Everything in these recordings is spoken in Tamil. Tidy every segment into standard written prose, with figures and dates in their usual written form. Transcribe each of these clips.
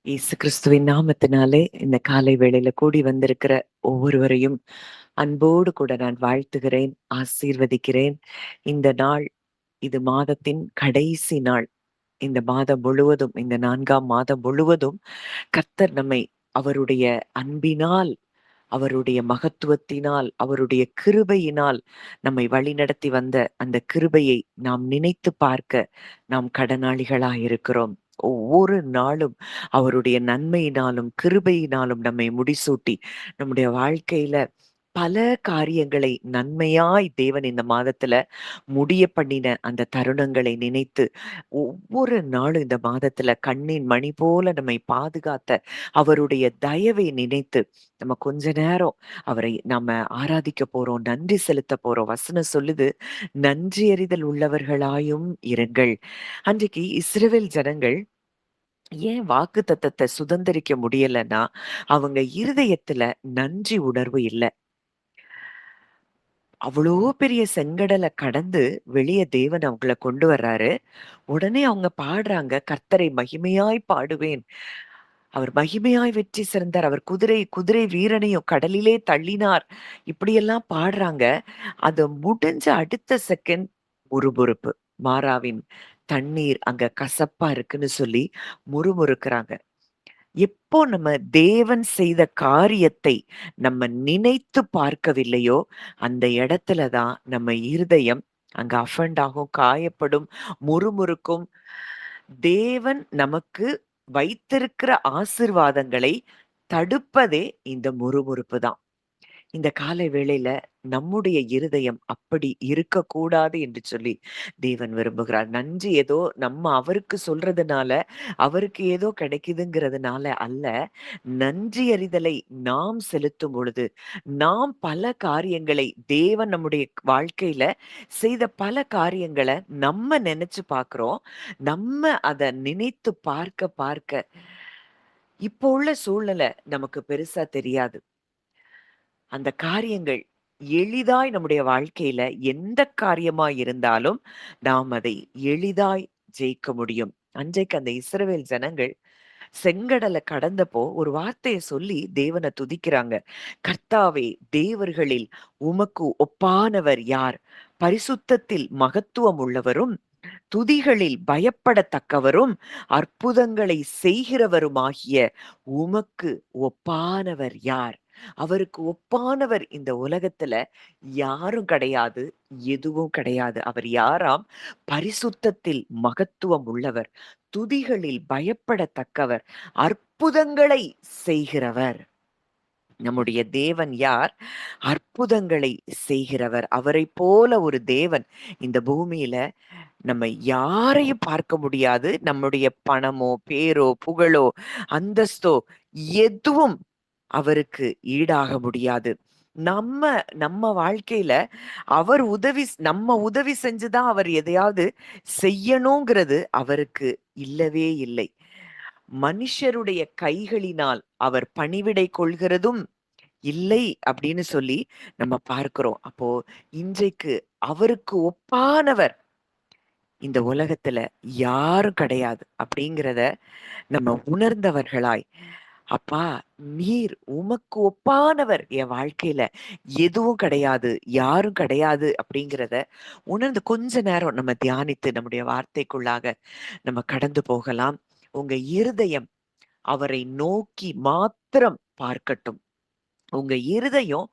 இயேசு கிறிஸ்துவின் நாமத்தினாலே இந்த காலை வேளையில கூடி வந்திருக்கிற ஒவ்வொருவரையும் அன்போடு கூட நான் வாழ்த்துகிறேன், ஆசீர்வதிக்கிறேன். இந்த நாள், இது மாதத்தின் கடைசி நாள். இந்த மாதம் முழுவதும், இந்த 4ஆம் மாதம் முழுவதும் கர்த்தர் நம்மை அவருடைய அன்பினால், அவருடைய மகத்துவத்தினால், அவருடைய கிருபையினால் நம்மை வழிநடத்தி வந்த அந்த கிருபையை நாம் நினைத்து பார்க்க நாம் கடனாளிகளாய் இருக்கிறோம். ஒவ்வொரு நாளும் அவருடைய நன்மையினாலும், கிருபையினாலும் நம்மை முடிசூட்டி, நம்முடைய வாழ்க்கையில பல காரியங்களை நன்மையாய் தேவன் இந்த மாதத்துல முடிய பண்ணின அந்த தருணங்களை நினைத்து, ஒவ்வொரு நாளும் இந்த மாதத்துல கண்ணின் மணி போல நம்மை பாதுகாத்த அவருடைய தயவை நினைத்து, நம்ம கொஞ்ச நேரம் அவரை நாம ஆராதிக்க போறோம், நன்றி செலுத்த போறோம். வசனம் சொல்லுது, நன்றியறிதல் உள்ளவர்களாயும் இருங்கள். அன்றைக்கு இஸ்ரவேல் ஜனங்கள் ஏன் வாக்குத்தத்தத்தை சுதந்தரிக்க முடியலன்னா, அவங்க இருதயத்துல நன்றி உணர்வு இல்ல. அவ்வளோ பெரிய செங்கடல கடந்து வெளிய தேவன் அவங்கள கொண்டு வர்றாரு. உடனே அவங்க பாடுறாங்க, கர்த்தரை மகிமையாய் பாடுவேன். அவர் மகிமையாய் வெற்றி சிறந்தார். அவர் குதிரை குதிரை வீரனையும் கடலிலே தள்ளினார். இப்படியெல்லாம் பாடுறாங்க. அது முடிஞ்ச அடுத்த செகண்ட் முறுமுறுப்பு. மாறாவின் தண்ணீர் அங்க கசப்பா இருக்குன்னு சொல்லி முறுமுறுக்குறாங்க. எப்போ நம்ம தேவன் செய்த காரியத்தை நம்ம நினைத்து பார்க்கவில்லையோ, அந்த இடத்துல தான் நம்ம இருதயம் அங்க அஃபண்ட் ஆகும், காயப்படும், முறுமுறுக்கும். தேவன் நமக்கு வைத்திருக்கிற ஆசீர்வாதங்களை தடுப்பதே இந்த முறுமுறுப்பு தான். இந்த காலை வேளையில நம்முடைய இருதயம் அப்படி இருக்கக்கூடாது என்று சொல்லி தேவன் விரும்புகிறார். நன்றி ஏதோ நம்ம அவருக்கு சொல்றதுனால, அவருக்கு ஏதோ கிடைக்குதுங்கிறதுனால அல்ல. நன்றி அறிதலை நாம் செலுத்தும் பொழுது, நாம் பல காரியங்களை தேவன் நம்முடைய வாழ்க்கையில செய்த பல காரியங்கள நம்ம நெனச்சு பார்க்கிறோம். நம்ம அத நினைத்து பார்க்க பார்க்க, இப்போ உள்ள சூழ்நிலை நமக்கு பெருசா தெரியாது. அந்த காரியங்கள் எளிதாய் நம்முடைய வாழ்க்கையில எந்த காரியமா இருந்தாலும் நாம் அதை எளிதாய் ஜெயிக்க முடியும். அன்றைக்கு அந்த இஸ்ரவேல் ஜனங்கள் செங்கடல கடந்தப்போ ஒரு வார்த்தைய சொல்லி தேவனை துதிக்கிறாங்க. கர்த்தாவே, தேவர்களில் உமக்கு ஒப்பானவர் யார்? பரிசுத்தத்தில் மகத்துவம் உள்ளவரும், துதிகளில் பயப்படத்தக்கவரும், அற்புதங்களை செய்கிறவருமாகிய உமக்கு ஒப்பானவர் யார்? அவருக்கு ஒப்பானவர் இந்த உலகத்துல யாரும் கிடையாது, எதுவும் கிடையாது. அவர் யாராம்? பரிசுத்தத்தில் மகத்துவம் உள்ளவர், துதிகளில் பயப்படத்தக்கவர், அற்புதங்களை செய்கிறவர். நம்முடைய தேவன் யார்? அற்புதங்களை செய்கிறவர். அவரைப் போல ஒரு தேவன் இந்த பூமியில நம்ம யாரையும் பார்க்க முடியாது. நம்முடைய பணமோ, பேரோ, புகழோ, அந்தஸ்தோ எதுவும் அவருக்கு ஈடாக முடியாது. நம்ம நம்ம வாழ்க்கையில அவர் நம்ம உதவி செஞ்சு தான் அவர் எதையாவது செய்யணுங்கிறது அவருக்கு இல்லவே இல்லை. மனுஷருடைய கைகளினால் அவர் பணிவிடை கொள்கிறதும் இல்லை அப்படின்னு சொல்லி நம்ம பார்க்கிறோம். அப்போ இன்றைக்கு அவருக்கு ஒப்பானவர் இந்த உலகத்துல யாரும் கிடையாது அப்படிங்கிறத நம்ம உணர்ந்தவர்களாய், அப்பா, நீர் உமக்கு ஒப்பானவர் என் வாழ்க்கையில எதுவும் கிடையாது, யாரும் கிடையாது அப்படிங்கிறத உணர்ந்து கொஞ்ச நேரம் நம்ம தியானித்து நம்முடைய வார்த்தைக்குள்ளாக நம்ம கடந்து போகலாம். உங்க இருதயம் அவரை நோக்கி மாத்திரம் பார்க்கட்டும். உங்க இருதயம்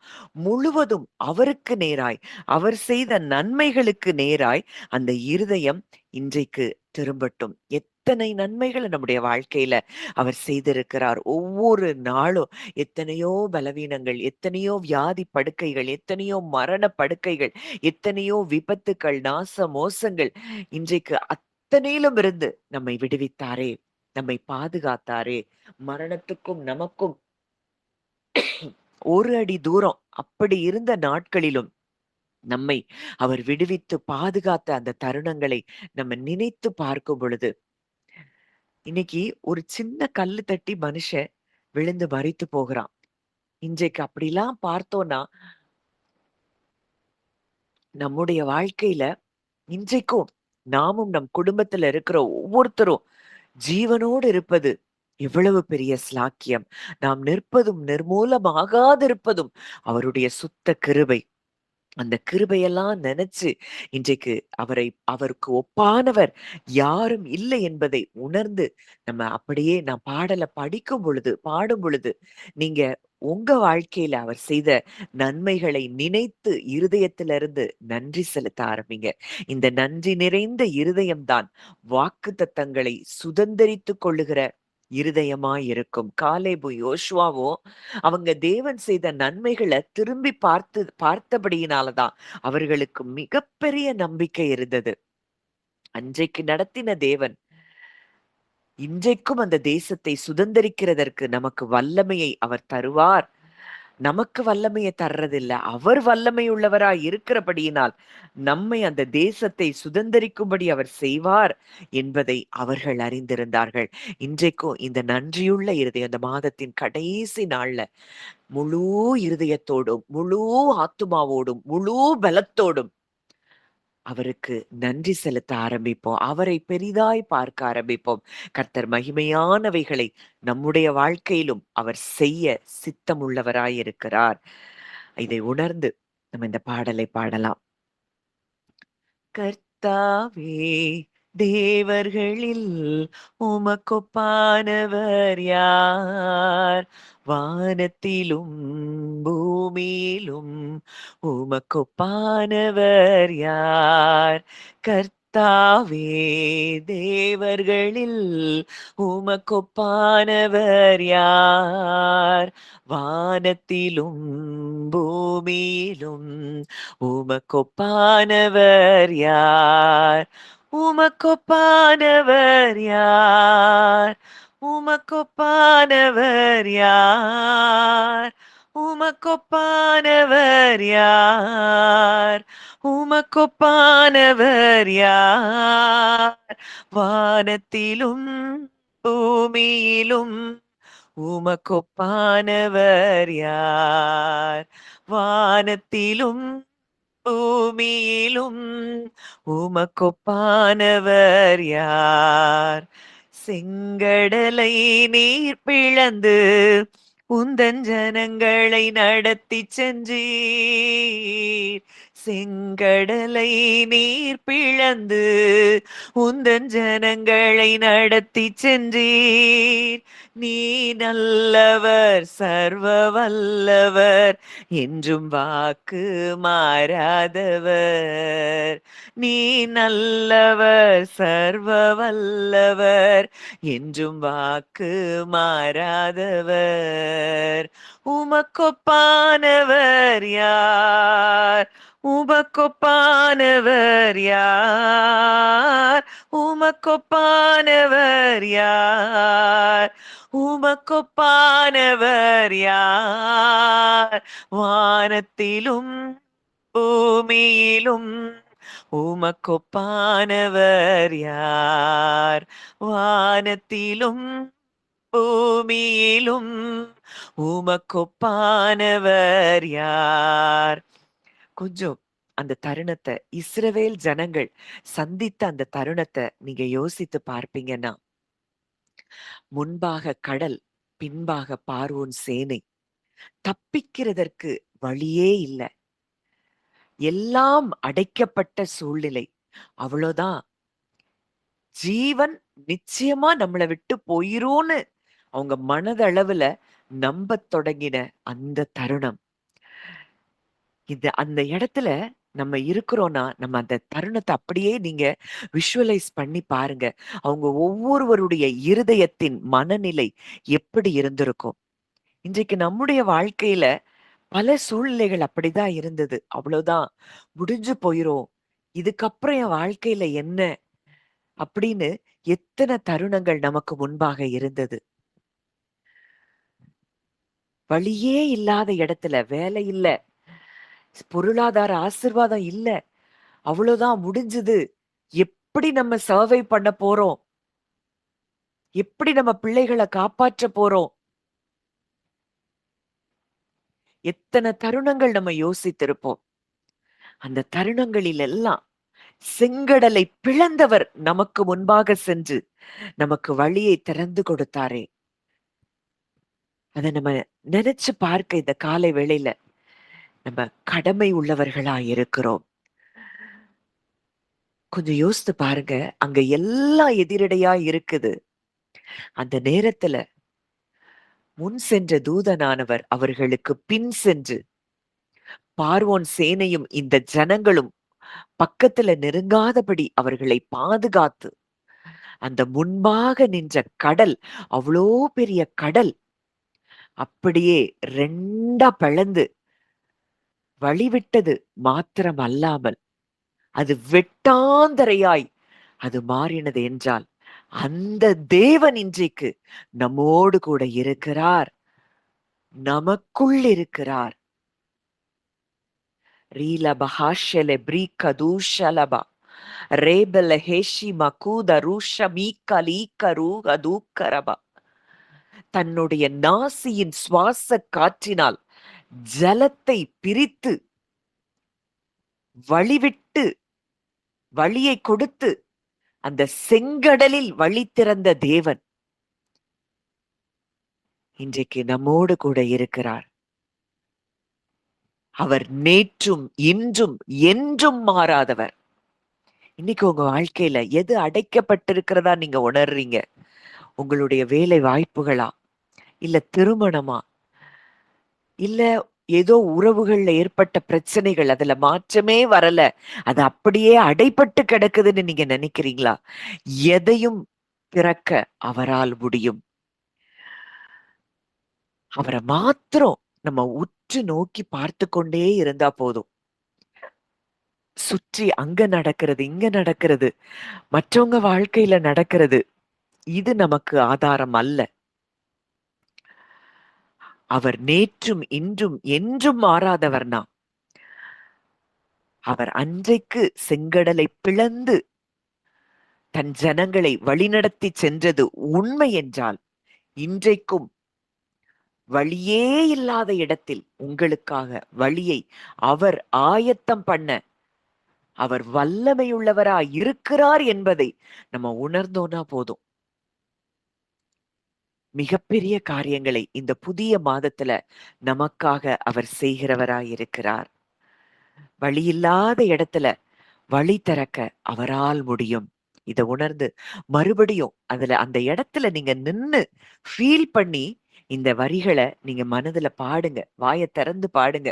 முழுவதும் அவருக்கு நேராய், அவர் செய்த நன்மைகளுக்கு நேராய் அந்த இருதயம் இன்றைக்கு திரும்பட்டும். எத்தனை நன்மைகளை நம்முடைய வாழ்க்கையில அவர் செய்திருக்கிறார். ஒவ்வொரு நாளும் எத்தனையோ பலவீனங்கள், எத்தனையோ வியாதி படுக்கைகள், எத்தனையோ மரண படுக்கைகள், எத்தனையோ விபத்துக்கள், நாச மோசங்கள், இன்றைக்கு அத்தனையிலும் இருந்து நம்மை விடுவித்தாரே, நம்மை பாதுகாத்தாரே. மரணத்துக்கும் நமக்கும் ஒரு அடி தூரம் அப்படி இருந்த நாட்களிலும் நம்மை அவர் விடுவித்து பாதுகாத்த அந்த தருணங்களை நம்ம நினைத்து பார்க்கும் பொழுது, இன்னைக்கு ஒரு சின்ன கல்லு தட்டி மனுஷன் விழுந்து மரித்து போகிறான். இன்றைக்கு அப்படிலாம் பார்த்தோம்னா, நம்முடைய வாழ்க்கையில இன்றைக்கும் நாமும் நம் குடும்பத்துல இருக்கிற ஒவ்வொருத்தரும் ஜீவனோடு இருப்பது எவ்வளவு பெரிய ஸ்லாக்கியம்! நாம் நிற்பதும் நிர்மூலமாகாதிருப்பதும் அவருடைய சுத்த கிருபை. அந்த கிருபையெல்லாம் நெனச்சு இன்றைக்கு அவருக்கு ஒப்பானவர் யாரும் இல்லை என்பதை உணர்ந்து நம்ம அப்படியே நான் பாடல படிக்கும் பொழுது, பாடும் பொழுது, நீங்க உங்க வாழ்க்கையில அவர் செய்த நன்மைகளை நினைத்து இருதயத்திலிருந்து நன்றி செலுத்த ஆரம்பிங்க. இந்த நன்றி நிறைந்த இருதயம் தான் வாக்குத்தத்தங்களை சுதந்தரித்துக் கொள்ளுகிற இருதயமாய் இருக்கும். காலேபும், யோசுவாவும் அவங்க தேவன் செய்த நன்மைகள திரும்பி பார்த்தபடியினால தான் அவர்களுக்கு மிகப்பெரிய நம்பிக்கை இருந்தது. அன்றைக்கு நடத்தின தேவன், இன்றைக்கும் அந்த தேசத்தை சுதந்தரிக்கிறதற்கு நமக்கு வல்லமையை அவர் தருவார். நமக்கு வல்லமைய தர்றதில்ல. அவர் வல்லமை உள்ளவராய் இருக்கிறபடியினால், நம்மை அந்த தேசத்தை சுதந்தரிக்கும்படி அவர் செய்வார் என்பதை அவர்கள் அறிந்திருந்தார்கள். இன்றைக்கும் இந்த நன்றியுள்ள இருதயம், இந்த மாதத்தின் கடைசி நாள்ல முழு இருதயத்தோடும், முழு ஆத்துமாவோடும், முழு பலத்தோடும் அவருக்கு நன்றி செலுத்த ஆரம்பிப்போம். அவரை பெரிதாய் பார்க்க ஆரம்பிப்போம். கர்த்தர் மகிமையானவைகளை நம்முடைய வாழ்க்கையிலும் அவர் செய்ய சித்தமுள்ளவராய் இருக்கிறார். இதை உணர்ந்து நம்ம இந்த பாடலை பாடலாம். கர்த்தாவே, தேவர்களில் உமக்கொப்பானவர் யார்? வானத்திலும் பூமியிலும் உமக்கொப்பானவர் யார்? கர்த்தாவே, தேவர்களில் உமக்கொப்பானவர் யார்? வானத்திலும் பூமியிலும் உமக்கொப்பானவர் யார்? உமக்கொப்பானவர் யார்? உமக்கொப்பானவர் யார்? உமக்கொப்பானவர் யார்? உமக்கொப்பானவர் யார்? வானத்திலும் பூமியிலும் உமக்கொப்பானவர் யார்? வானத்திலும் பூமியிலும் உமக்கொப்பானவர் யார்? செங்கடலை நீர் பிளந்து உந்தன் ஜனங்களை நடத்திச் சென்றீர். செங்கடலை நீர் பிளந்து உந்தன் ஜனங்களை நடத்திச் சென்றீர். நீ நல்லவர், சர்வ வல்லவர், என்றும் வாக்கு மாறாதவர். நீ நல்லவர், சர்வ வல்லவர், என்றும் வாக்கு மாறாதவர். உமக்கொப்பானவர் யார்? உமக்கொப்பானவர் யார்? உமக்கொப்பானவர் யார்? உமக்கொப்பானவர் யார்? வானத்திலும் பூமியிலும் உமக்கொப்பானவர் யார்? வானத்திலும் பூமியிலும் உமக்கொப்பானவர் யார்? கொஞ்சம் அந்த தருணத்த இஸ்ரவேல் ஜனங்கள் சந்தித்த அந்த தருணத்த நீங்க யோசித்து பார்ப்பீங்கன்னா, முன்பாக கடல், பின்பாக பார்வோன் சேனை. தப்பிக்கிறதற்கு வழியே இல்ல. எல்லாம் அடைக்கப்பட்ட சூழ்நிலை. அவ்வளோதான். ஜீவன் நிச்சயமா நம்மள விட்டு போயிரும்னு அவங்க மனதளவுல நம்பத் தொடங்கின அந்த தருணம். அந்த இடத்துல நம்ம இருக்கிறோம்னா, நம்ம அந்த தருணத்த அப்படியே நீங்க விஷுவலைஸ் பண்ணி பாருங்க. அவங்க ஒவ்வொருவருடைய இருதயத்தின் மனநிலை எப்படி இருந்திருக்கும்? இன்றைக்கு நம்முடைய வாழ்க்கையில பல சூழ்நிலைகள் அப்படிதான் இருந்தது. அவ்வளோதான். முடிஞ்சு போயிரும். இதுக்கப்புறம் என் வாழ்க்கையில என்ன? அப்படின்னு எத்தன தருணங்கள் நமக்கு முன்பாக இருந்தது. வழியே இல்லாத இடத்துல வேலை இல்ல. பொருளாதார ஆசீர்வாதம் இல்ல. அவ்வளோதான் முடிஞ்சுது. எப்படி நம்ம சர்வை பண்ண போறோம்? எப்படி நம்ம பிள்ளைகள காப்பாற்ற போறோம்? எத்தன தருணங்கள் நம்ம யோசித்திருப்போம். அந்த தருணங்களில் எல்லாம் செங்கடலை பிளந்தவர் நமக்கு முன்பாக சென்று நமக்கு வழியை திறந்து கொடுத்தாரே! அத நம்ம நினைச்சு பார்க்க இந்த காலை வேளையில நம்ம கடமை உள்ளவர்களா இருக்கிறோம். கொஞ்சம் யோசித்து பாருங்க. அங்க எல்லாம் எதிரடையா இருக்குது. அந்த நேரத்துல முன் சென்ற தூதனானவர் அவர்களுக்கு பின் சென்று, பார்வோன் சேனையும் இந்த ஜனங்களும் பக்கத்துல நெருங்காதபடி அவர்களை பாதுகாத்து, அந்த முன்பாக நின்ற கடல், அவ்ளோ பெரிய கடல் அப்படியே 2ஆ பிளந்து வழிவிட்டது மாத்திரம் அல்லாமல், அது வெட்டாந்தரையாய் அது மாறினது என்றால், அந்த தேவன் இன்றைக்கு நம்மோடு கூட இருக்கிறார். நமக்குள் இருக்கிறார். ரீலபஹாஷெல ப்ரீகதூஷலபா ரேபல ஹேஷி மகூத ரூஷ மீக்கலீக்கரு அதூக்கரபா தன்னுடைய நாசியின் சுவாச காற்றினால் ஜலத்தை பிரித்து வழிவிட்டு வழியை கொடுத்து அந்த செங்கடலில் வழி திறந்த தேவன் இன்றைக்கு நம்மோடு கூட இருக்கிறார். அவர் நேற்றும் இன்றும் என்றும் மாறாதவர். இன்னைக்கு உங்க வாழ்க்கையில எது அடைக்கப்பட்டிருக்கிறதா நீங்க உணர்றீங்க? உங்களுடைய வேலை வாய்ப்புகளா, இல்ல திருமணமா, இல்ல ஏதோ உறவுகள்ல ஏற்பட்ட பிரச்சனைகள், அதுல மாற்றமே வரல, அது அப்படியே அடைபட்டு கிடக்குதுன்னு நீங்க நினைக்கிறீங்களா? எதையும் திறக்க அவரால் முடியும். அவரை மாத்திரம் நம்ம உற்று நோக்கி பார்த்து கொண்டே இருந்தா போதும். சுற்றி அங்க நடக்கிறது, இங்க நடக்கிறது, மற்றவங்க வாழ்க்கையில நடக்கிறது, இது நமக்கு ஆதாரம் அல்ல. அவர் நேற்றும் இன்றும் என்றும் மாறாதவர்னா, அவர் அன்றைக்கு செங்கடலை பிளந்து தன் ஜனங்களை வழிநடத்தி சென்றது உண்மை என்றால், இன்றைக்கும் வழியே இல்லாத இடத்தில் உங்களுக்காக வழியை அவர் ஆயத்தம் பண்ண அவர் வல்லமையுள்ளவரா இருக்கிறார் என்பதை நம்ம உணர்ந்தோம்னா போதும். மிகப்பெரிய காரியங்களை இந்த புதிய மாதத்துல நமக்காக அவர் செய்கிறவராய் இருக்கிறார். வழியில்லாத இடத்துல வழி திறக்க அவரால் முடியும். இத உணர்ந்து மறுபடியும் அதுல அந்த இடத்துல நீங்க நின்னு ஃபீல் பண்ணி இந்த வரிகளை நீங்க மனதுல பாடுங்க. வாயை திறந்து பாடுங்க.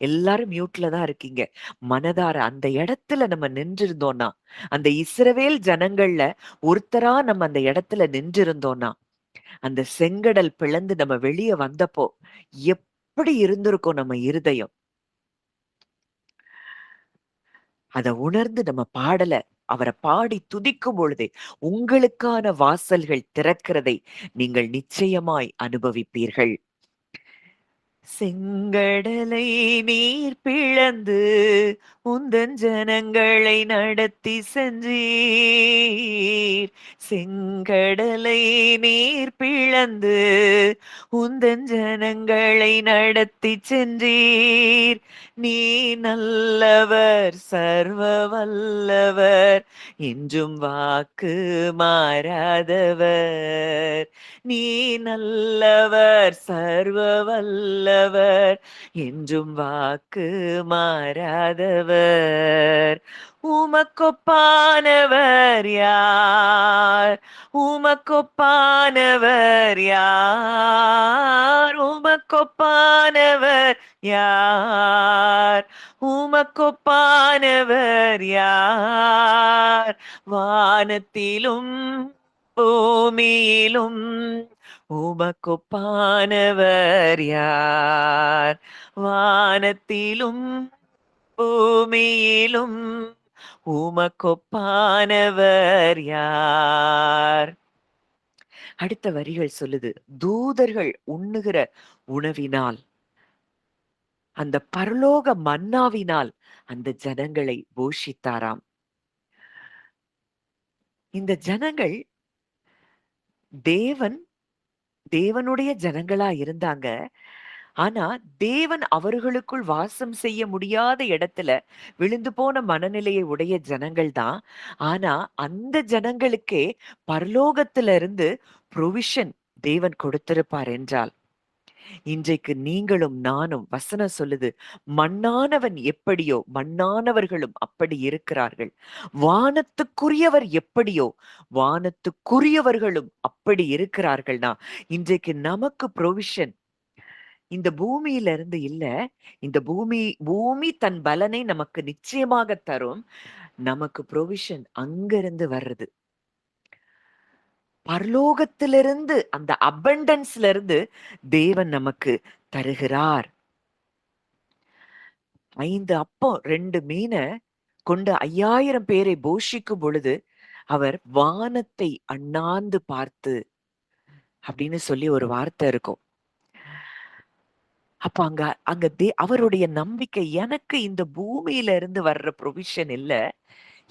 எல்லாரும் மியூட்ல தான் இருக்கீங்க. மனதார அந்த இடத்துல நம்ம நின்றிருந்தோம்னா, அந்த இஸ்ரவேல் ஜனங்கள்ல ஒருத்தரா நம்ம அந்த இடத்துல நின்றிருந்தோம்னா, அந்த செங்கடல் பிளந்து நம்ம வெளிய வந்தப்போ எப்படி இருந்திருக்கும் நம்ம இருதயம்? அத உணர்ந்து நம்ம பாடல அவர பாடி துதிக்கும் பொழுதே உங்களுக்கான வாசல்கள் திறக்கிறதை நீங்கள் நிச்சயமாய் அனுபவிப்பீர்கள். செங்கடலை நீர் பிளந்து உந்தன் ஜனங்களை நடத்தி சென்றீர். செங்கடலை நீர் பிளந்து உந்தன் ஜனங்களை நடத்தி சென்றீர். நீ நல்லவர் சர்வ வல்லவர் என்றும் வாக்கு மாறாதவர். நீ நல்லவர் சர்வ வல்லவர் என்றும் வாக்கு மாறாதவர். உமக்கொப்பானவர் யார்? உமக்கொப்பானவர் யார்? உமக்கொப்பானவர் யார்? உமக்கொப்பானவர் யார்? வானத்திலும் பூமியிலும் உமக்கொப்பானவர் யார்? வானத்திலும் பூமியிலும் உமக்கொப்பானவர் யார்? அடுத்த வரிகள் சொல்லுது, தூதர்கள் உண்ணுகிற உணவினால், அந்த பரலோக மன்னாவினால் அந்த ஜனங்களை போஷித்தாராம். இந்த ஜனங்கள் தேவனுடைய ஜனங்களா இருந்தாங்க. ஆனா தேவன் அவர்களுக்குள் வாசம் செய்ய முடியாத இடத்துல விழுந்து போன மனநிலையை உடைய ஜனங்கள் தான். ஆனா அந்த ஜனங்களுக்கே பரலோகத்துல இருந்து ப்ரொவிஷன் தேவன் கொடுத்திருப்பார் என்றால், இன்றைக்கு நீங்களும் நானும் வசனம் சொல்லுது, மண்ணானவன் எப்படியோ மண்ணானவர்களும் அப்படி இருக்கிறார்கள். வானத்துக்குரியவர் எப்படியோ வானத்துக்குரியவர்களும் அப்படி இருக்கிறார்கள்னா, இன்றைக்கு நமக்கு ப்ரொவிஷன் இந்த பூமியில இருந்து இல்ல. இந்த பூமி தன் பலனை நமக்கு நிச்சயமாக தரும். நமக்கு ப்ரொவிஷன் அங்கிருந்து வர்றது. பரலோகத்திலிருந்து அந்த அபண்டன்ஸ்ல இருந்து தேவன் நமக்கு தருகிறார். 5 அப்பம் 2 மீன கொண்டு 5000 பேரை போஷிக்கும் பொழுது, அவர் வானத்தை அண்ணாந்து பார்த்து அப்படின்னு சொல்லி ஒரு வார்த்தை இருக்கும். அப்ப அங்க அங்க அவருடைய நம்பிக்கை எனக்கு இந்த பூமியில இருந்து வர்ற ப்ரொவிஷன் இல்ல.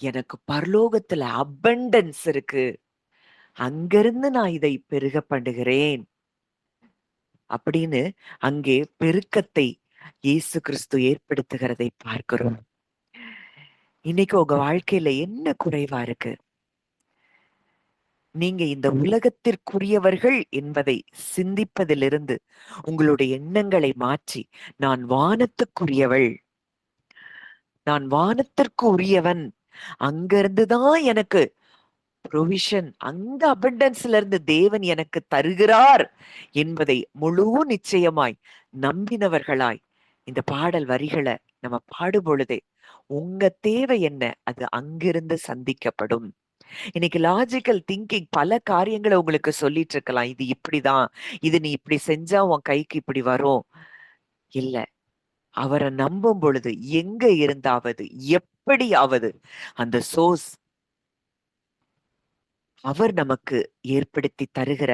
எனக்கு பரலோகத்துல அபண்டன்ஸ் இருக்கு. அங்கிருந்து நான் இதை பெருக பண்ணுகிறேன். அப்படின்னு அங்கே பெருக்கத்தை இயேசு கிறிஸ்து ஏற்படுத்துகிறதை பார்க்கிறோம். இன்னைக்கு உங்க வாழ்க்கையில என்ன குறைவா இருக்கு? நீங்க இந்த உலகத்திற்குரியவர்கள் என்பதை சிந்திப்பதிலிருந்து உங்களுடைய எண்ணங்களை மாற்றி, நான் வானத்துக்குரியவள், நான் வானத்திற்கு உரியவன், அங்கிருந்துதான் எனக்கு ப்ரொவிஷன், அந்த அபண்டன்ஸ்ல இருந்து தேவன் எனக்கு தருகிறார் என்பதை முழு நிச்சயமாய் நம்பினவர்களாய் இந்த பாடல் வரிகளை நம்ம பாடும் பொழுதே உங்க தேவை என்ன அது அங்கிருந்து சந்திக்கப்படும். இன்னைக்கு லாஜிக்கல் திங்கிங் பல காரியங்களை உங்களுக்கு சொல்லிட்டு இருக்கலாம். இது இப்படிதான், இது நீ இப்படி செஞ்சா உன் கைக்கு இப்படி வரும். இல்ல, அவரை நம்பும் பொழுது எங்க இருந்தாவது எப்படியாவது அந்த சோர்ஸ் அவர் நமக்கு ஏற்படுத்தி தருகிற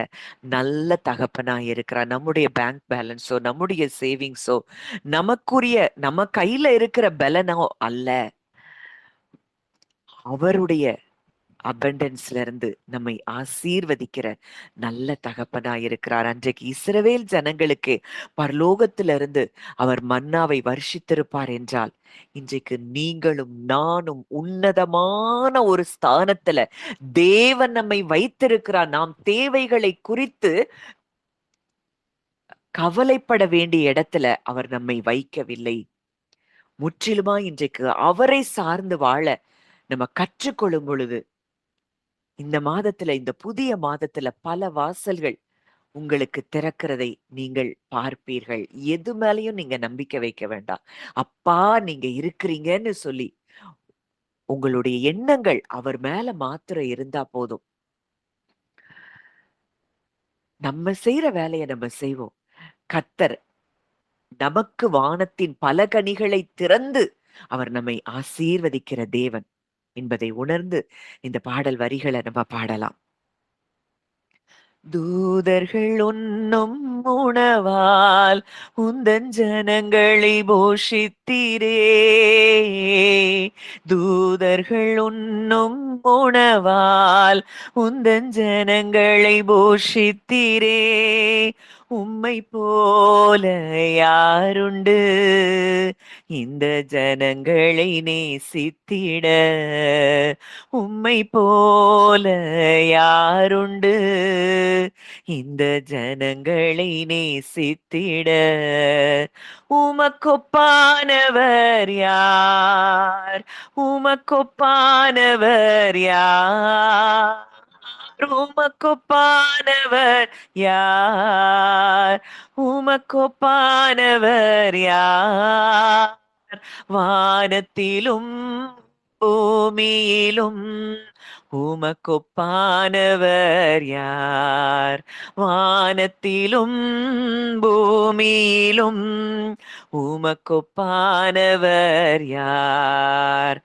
நல்ல தகப்பனா இருக்கிறார். நம்முடைய பேங்க் பேலன்ஸோ நம்முடைய சேவிங்ஸோ நமக்குரிய நம்ம கையில இருக்கிற பலனோ அல்ல, அவருடைய அபண்டன்ஸ்ல இருந்து நம்மை ஆசீர்வதிக்கிற நல்ல தகப்பனா இருக்கிறார். அன்றைக்கு இஸ்ரவேல் ஜனங்களுக்கு பரலோகத்திலிருந்து அவர் மன்னாவை வருஷித்திருப்பார் என்றால், இன்றைக்கு நீங்களும் நானும் உன்னதமான ஒரு ஸ்தானத்துல தேவன் நம்மை வைத்திருக்கிறார். நாம் தேவைகளை குறித்து கவலைப்பட வேண்டிய இடத்துல அவர் நம்மை வைக்கவில்லை. முற்றிலுமா இன்றைக்கு அவரை சார்ந்து வாழ நம்ம கற்றுக்கொள்ளும் பொழுது, இந்த மாதத்துல இந்த புதிய மாதத்துல பல வாசல்கள் உங்களுக்கு திறக்கிறதை நீங்கள் பார்ப்பீர்கள். எது மேலயும் நீங்க நம்பிக்கை வைக்க வேண்டாம். அப்பா நீங்க இருக்கிறீங்கன்னு சொல்லி உங்களுடைய எண்ணங்கள் அவர் மேல மாத்திரம் இருந்தா போதும். நம்ம செய்யற வேலையை நம்ம செய்வோம். கர்த்தர் நமக்கு வானத்தின் பல கனிகளை திறந்து அவர் நம்மை ஆசீர்வதிக்கிற தேவன் என்பதை உணர்ந்து இந்த பாடல் வரிகளை நம்ம பாடலாம். தூதர்கள் உண்ணும் உணவால் உந்தன் ஜனங்களை போஷித்தீரே. தூதர்கள் உண்ணும் உணவால் உந்தன் ஜனங்களை போஷித்தீரே. உம்மை போல யாருண்டு இந்த ஜனங்களை நேசித்திட? உம்மை போல யாருண்டு இந்த ஜனங்களை நேசித்திட? உமக்கொப்பானவர் யார்? உமக்கொப்பானவர் யார்? உமக்கொப்பானவர் யார்? உமக்கொப்பானவர் யார்? வானத்திலும் பூமியிலும் உமக்கொப்பானவர் யார்? வானத்திலும் பூமியிலும் உமக்கொப்பானவர் யார்?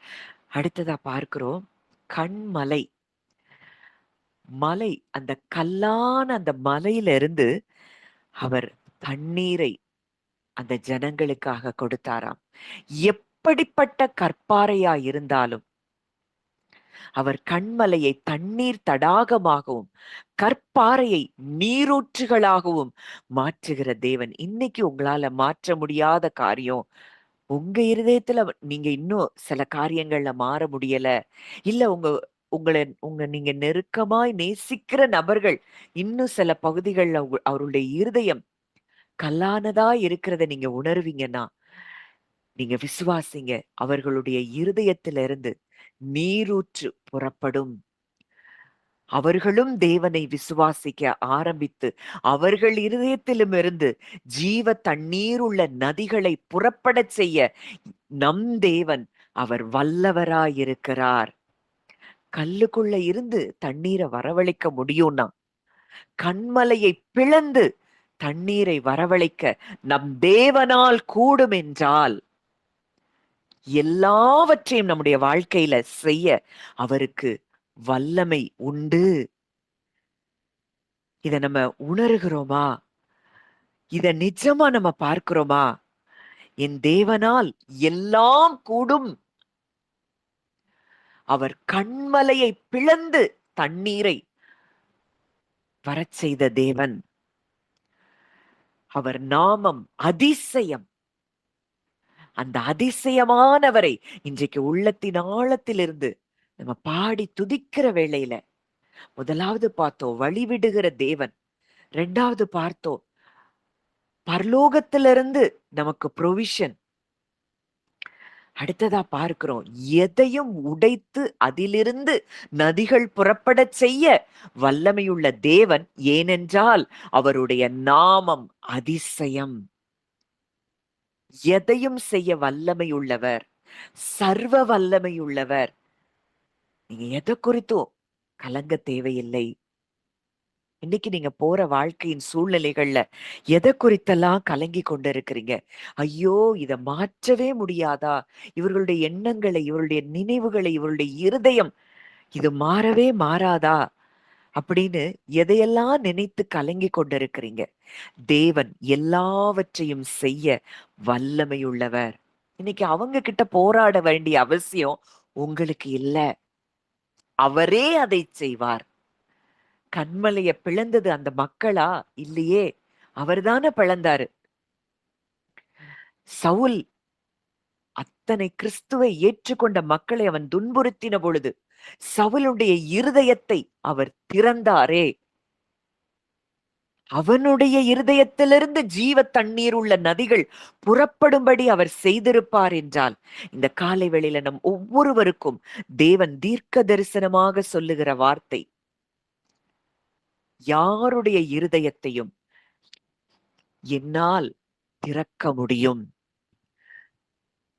அடுத்ததா பார்க்கிறோம் கண்மலை. மலை, அந்த கல்லான அந்த மலையில இருந்து அவர் தண்ணீரை அந்த ஜனங்களுக்காக கொடுத்தாராம். எப்படிப்பட்ட கற்பாறையா இருந்தாலும் அவர் கண்மலையை தண்ணீர் தடாகமாகவும் கற்பாறையை நீரூற்றுகளாகவும் மாற்றுகிற தேவன். இன்னைக்கு உங்களால மாற்ற முடியாத காரியம் உங்க இருதயத்துல நீங்க இன்னும் சில காரியங்கள்ல மாற முடியல, இல்ல உங்க நீங்க நெருக்கமாய் நேசிக்கிற நபர்கள் இன்னும் சில பகுதிகள்ல அவருடைய இருதயம் கல்லானதா இருக்கிறத நீங்க உணர்வீங்கன்னா, நீங்க விசுவாசிங்க. அவர்களுடைய இருதயத்திலிருந்து நீரூற்று புறப்படும். அவர்களும் தேவனை விசுவாசிக்க ஆரம்பித்து, அவர்கள் இருதயத்திலுமிருந்து ஜீவ தண்ணீர் உள்ள நதிகளை புறப்படச் செய்ய நம் தேவன் அவர் வல்லவராயிருக்கிறார். கல்லுக்குள்ள இருந்து தண்ணீரை வரவழைக்க முடியும்னா, கன்மலையை பிளந்து தண்ணீரை வரவழைக்க நம் தேவனால் கூடும் என்றால், எல்லாவற்றையும் நம்முடைய வாழ்க்கையில செய்ய அவருக்கு வல்லமை உண்டு. இத நம்ம உணர்கிறோமா? இத நிஜமா நம்ம பார்க்கிறோமா? என் தேவனால் எல்லாம் கூடும். அவர் கன்மலையை பிளந்து தண்ணீரை வரச் செய்த தேவன். அவர் நாமம் அதிசயம். அந்த அதிசயமானவரை இன்றைக்கு உள்ளத்தின் ஆழத்திலிருந்து நம்ம பாடி துதிக்கிற வேளையில, முதலாவது பார்த்தோம் வழிவிடுகிற தேவன். 2வது பார்த்தோம் பரலோகத்திலிருந்து நமக்கு ப்ரொவிஷன். அடுத்ததா பார்க்கிறோம் எதையும் உடைத்து அதிலிருந்து நதிகள் புறப்படச் செய்ய வல்லமையுள்ள தேவன். ஏனென்றால் அவருடைய நாமம் அதிசயம். எதையும் செய்ய வல்லமையுள்ளவர், சர்வ வல்லமையுள்ளவர். நீங்க எதை குறித்தும் கலங்க தேவையில்லை. இன்னைக்கு நீங்க போற வாழ்க்கையின் சூழ்நிலைகள்ல எதை குறித்தெல்லாம் கலங்கி கொண்டிருக்கிறீங்க? ஐயோ, இத மாற்றவே முடியாதா? இவர்களுடைய எண்ணங்களை, இவருடைய நினைவுகளை, இவருடைய இருதயம் இது மாறவே மாறாதா? அப்படின்னு எதையெல்லாம் நினைத்து கலங்கி கொண்டிருக்கிறீங்க? தேவன் எல்லாவற்றையும் செய்ய வல்லமையுள்ளவர். இன்னைக்கு அவங்க கிட்ட போராட வேண்டிய அவசியம் உங்களுக்கு இல்ல. அவரே அதை செய்வார். கன்மலைய பிளந்தது அந்த மக்களா? இல்லையே, அவர்தானே பிளந்தாரு. சவுல் அத்தனை கிறிஸ்துவை ஏற்றுக்கொண்ட மக்களை அவன் துன்புறுத்தின பொழுது சவுலுடைய இருதயத்தை அவர் திறந்தாரே. அவனுடைய இருதயத்திலிருந்து ஜீவ தண்ணீர் உள்ள நதிகள் புறப்படும்படி அவர் செய்திருப்பார் என்றால், இந்த காலை வேளையில நம் ஒவ்வொருவருக்கும் தேவன் தீர்க்க தரிசனமாக சொல்லுகிற வார்த்தை, யாருடைய இருதயத்தையும் என்னால் திறக்க முடியும்.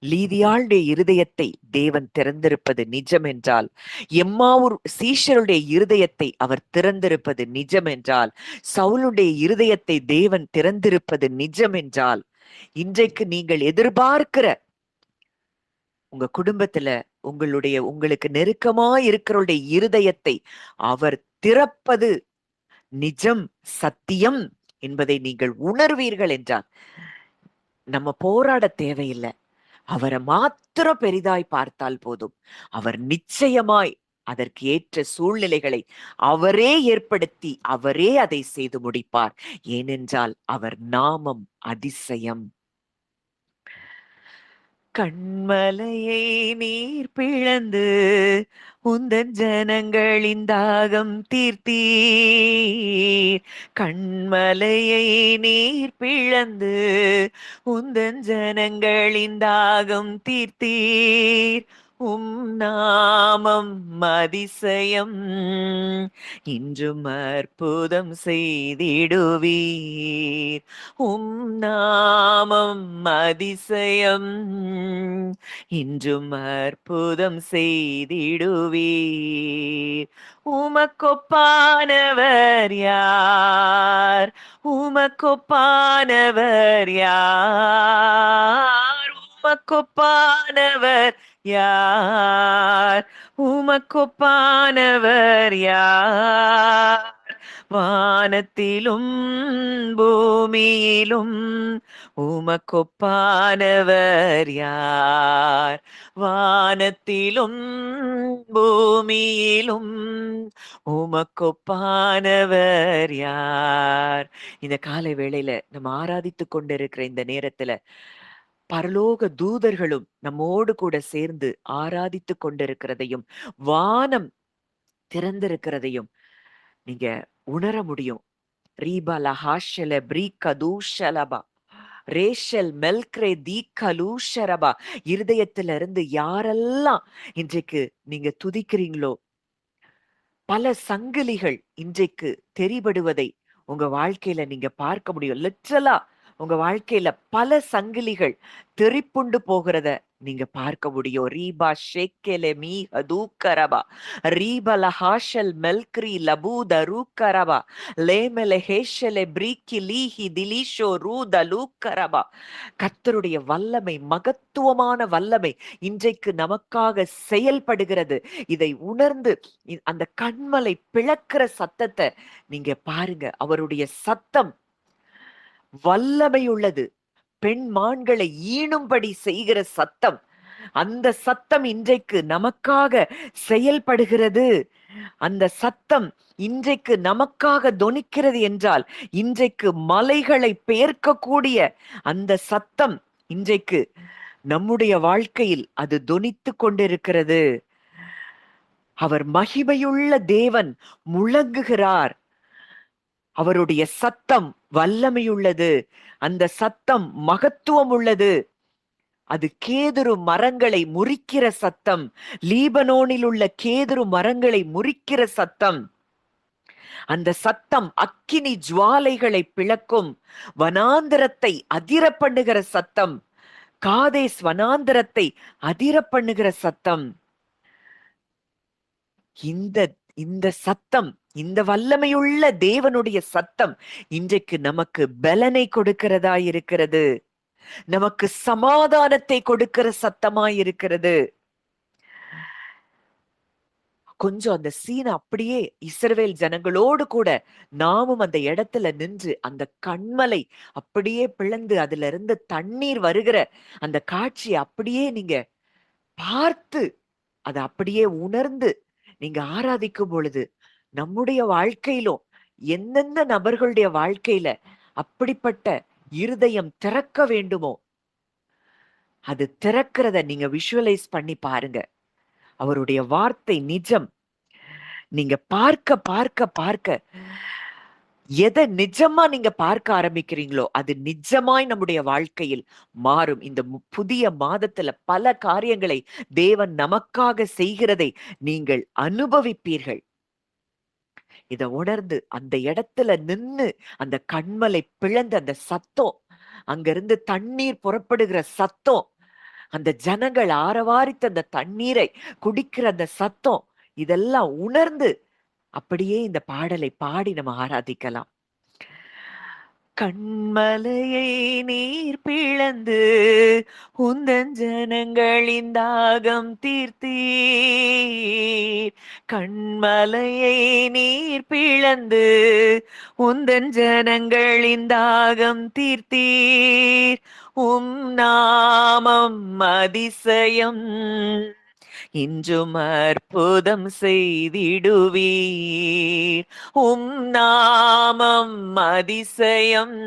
லீதியாளுடைய இருதயத்தை தேவன் திறந்திருப்பது நிஜம் என்றால், எம்மாவூர் சீஷருடைய இருதயத்தை அவர் திறந்திருப்பது நிஜம் என்றால், சவுலுடைய இருதயத்தை தேவன் திறந்திருப்பது நிஜம் என்றால், இன்றைக்கு நீங்கள் எதிர்பார்க்கிற உங்க குடும்பத்துல உங்களுக்கு நெருக்கமா இருக்கிறவருடைய இருதயத்தை அவர் திறப்பது நிஜம், சத்தியம் என்பதை நீங்கள் உணர்வீர்கள் என்றால், நம்ம போராட தேவையில்லை. அவரை மாத்திரம் பெரிதாய் பார்த்தால் போதும். அவர் நிச்சயமாய் அதற்கு ஏற்ற சூழ்நிலைகளை அவரே ஏற்படுத்தி அவரே அதை செய்து முடிப்பார். ஏனென்றால் அவர் நாமம் அதிசயம். கண்மலையை நீர் பிளந்து உந்தன் ஜனங்களின் தாகம் தீர்த்தீர். கண்மலையை நீர் பிளந்து உந்தன் ஜனங்களின் தாகம் தீர்த்தீர். நாமம் அதிசயம், இன்றும் அற்புதம் செய்திடுவீர். நாமம் அதிசயம், இன்றும் அற்புதம் செய்திடுவீர். உமக்கொப்பானவர் யார்? உமக்கொப்பானவர் யார்? உமக்கொப்பானவர் யார்? உமக்கொப்பானவர் யார்? வானத்திலும் பூமியிலும் உமக்கொப்பானவர் யார்? வானத்திலும் பூமியிலும் உமக்கொப்பானவர் யார்? இந்த காலை வேளையில நம்ம ஆராதித்துக் கொண்டிருக்கிற இந்த நேரத்துல பரலோக தூதர்களும் நம்மோடு கூட சேர்ந்து ஆராதித்துக் கொண்டிருக்கிறதையும், வானம் திறந்திருக்கிறதையும் நீங்க உணர முடியும். ரீபல ஹாஷல பிரீகதூஷலபா ரேஷல் மெல்க்ரே தி கலூஷரபா. இருதயத்தில இருந்து யாரெல்லாம் இன்றைக்கு நீங்க துதிக்கிறீங்களோ, பல சங்கிலிகள் இன்றைக்கு தெரிபடுவதை உங்க வாழ்க்கையில நீங்க பார்க்க முடியும். லிட்ரலா உங்க வாழ்க்கையில பல சங்கிலிகள் தெரிப்புண்டு போகிறத நீங்க பார்க்க முடியும். ரீபா ஷேக்கெலே மீ ஹதூக்கரபா ரீபல ஹாஷல் மெல்க்ரி லபூத ரூக்கரபா லேமெல ஹேஷலே பிரீக்கி லீஹி திலீஷோ ரூத லூக்கரபா. கர்த்தருடைய வல்லமை, மகத்துவமான வல்லமை இன்றைக்கு நமக்காக செயல்படுகிறது. இதை உணர்ந்து அந்த கண்மலை பிளக்கிற சத்தத்தை நீங்க பாருங்க. அவருடைய சத்தம் வல்லமை உள்ளது. பெண் மான்களை ஈனும்படி செய்கிற சத்தம். அந்த சத்தம் இன்றைக்கு நமக்காக செயல்படுகிறது. அந்த சத்தம் இன்றைக்கு நமக்காக தொனிக்கிறது என்றால், இன்றைக்கு மலைகளை பெயர்க்கக்கூடிய அந்த சத்தம் இன்றைக்கு நம்முடைய வாழ்க்கையில் அது தொனித்துக் கொண்டிருக்கிறது. அவர் மகிமையுள்ள தேவன் முழங்குகிறார். அவருடைய சத்தம் வல்லமையுள்ளது. அந்த சத்தம் மகத்துவம் உள்ளது. அது கேதுரு மரங்களை முறிக்கிற சத்தம். லீபனோனில் உள்ள கேதுரு மரங்களை முறிக்கிற சத்தம். அந்த சத்தம் அக்கினி ஜுவாலைகளை பிளக்கும். வனாந்தரத்தை அதிர பண்ணுகிற சத்தம். காதேஸ் வனாந்தரத்தை அதிர பண்ணுகிற சத்தம். இந்த இந்த சத்தம், இந்த வல்லமையுள்ள தேவனுடைய சத்தம் இன்றைக்கு நமக்கு பலனை கொடுக்கிறதா இருக்கிறது. நமக்கு சமாதானத்தை கொடுக்கிற சத்தமாய் இருக்கிறது. கொஞ்சம் அந்த சீன் அப்படியே இஸ்ரவேல் ஜனங்களோடு கூட நாமும் அந்த இடத்துல நின்று அந்த கண்மலை அப்படியே பிளந்து அதுல இருந்து தண்ணீர் வருகிற அந்த காட்சியை அப்படியே நீங்க பார்த்து அதை அப்படியே உணர்ந்து நீங்க ஆராதிக்கும் பொழுது நம்முடைய வாழ்க்கையிலும் எந்தெந்த நபர்களுடைய வாழ்க்கையில அப்படிப்பட்ட இருதயம் திறக்க வேண்டுமோ அது திறக்கிறத நீங்க விஷுவலைஸ் பண்ணி பாருங்க. அவருடைய வார்த்தை நிஜம். நீங்க பார்க்க பார்க்க பார்க்க எதை நிஜமா நீங்க பார்க்க ஆரம்பிக்கிறீங்களோ அது நிஜமாய் நம்முடைய வாழ்க்கையில் மாறும். இந்த புதிய மாதத்துல பல காரியங்களை தேவன் நமக்காக செய்கிறதை நீங்கள் அனுபவிப்பீர்கள். இத உணர்ந்து அந்த இடத்துல நின்னு அந்த கண்மலை பிளந்த அந்த சத்தம், அங்கிருந்து தண்ணீர் புறப்படுகிற சத்தம், அந்த ஜனங்கள் ஆரவாரித்த அந்த தண்ணீரை குடிக்கிற அந்த சத்தம், இதெல்லாம் உணர்ந்து அப்படியே இந்த பாடலை பாடி நம்ம ஆராதிக்கலாம். கண்மலையை நீர் பிளந்து உந்தன் ஜனங்களின் தாகம் தீர்த்தீர். கண்மலையை நீர் பிளந்து உந்தன் ஜனங்களின் தாகம் தீர்த்தீர். நாமம் அதிசயம் இன்றும் அற்புதம் செய்திடுவீர். நாமம் அதிசயம்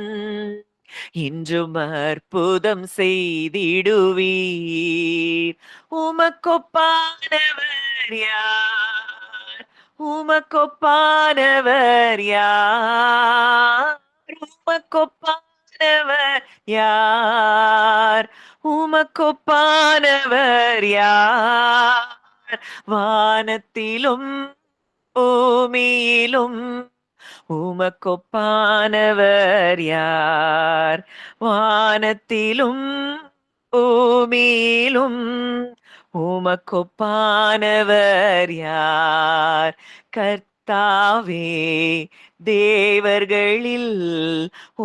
இன்றும் அற்புதம் செய்திடுவீர். உமக்கொப்பானவர் யார்? உமக்கொப்பானவர் யார்? உமக்கொப்பானவர் யார்? உமக்கொப்பானவர் யார்? வானத்திலும் பூமியிலும் உமக்கொப்பானவர் யார்? வானத்திலும் பூமியிலும் உமக்கொப்பானவர் யார்? கர்த்தாவே தேவர்களில்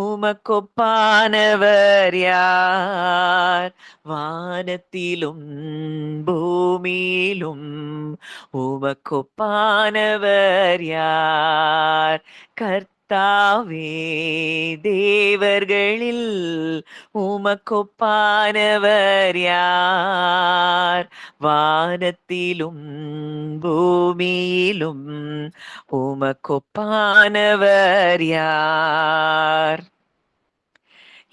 உமக்கொப்பானவர் யார்? வானத்திலும் பூமியிலும் உமக்கொப்பானவர் யார்? கர்த்தாவே தேவர்களில் உமக்கொப்பானவர் யார்? வானத்திலும் பூமியிலும் உமக்கொப்பானவர் யார்?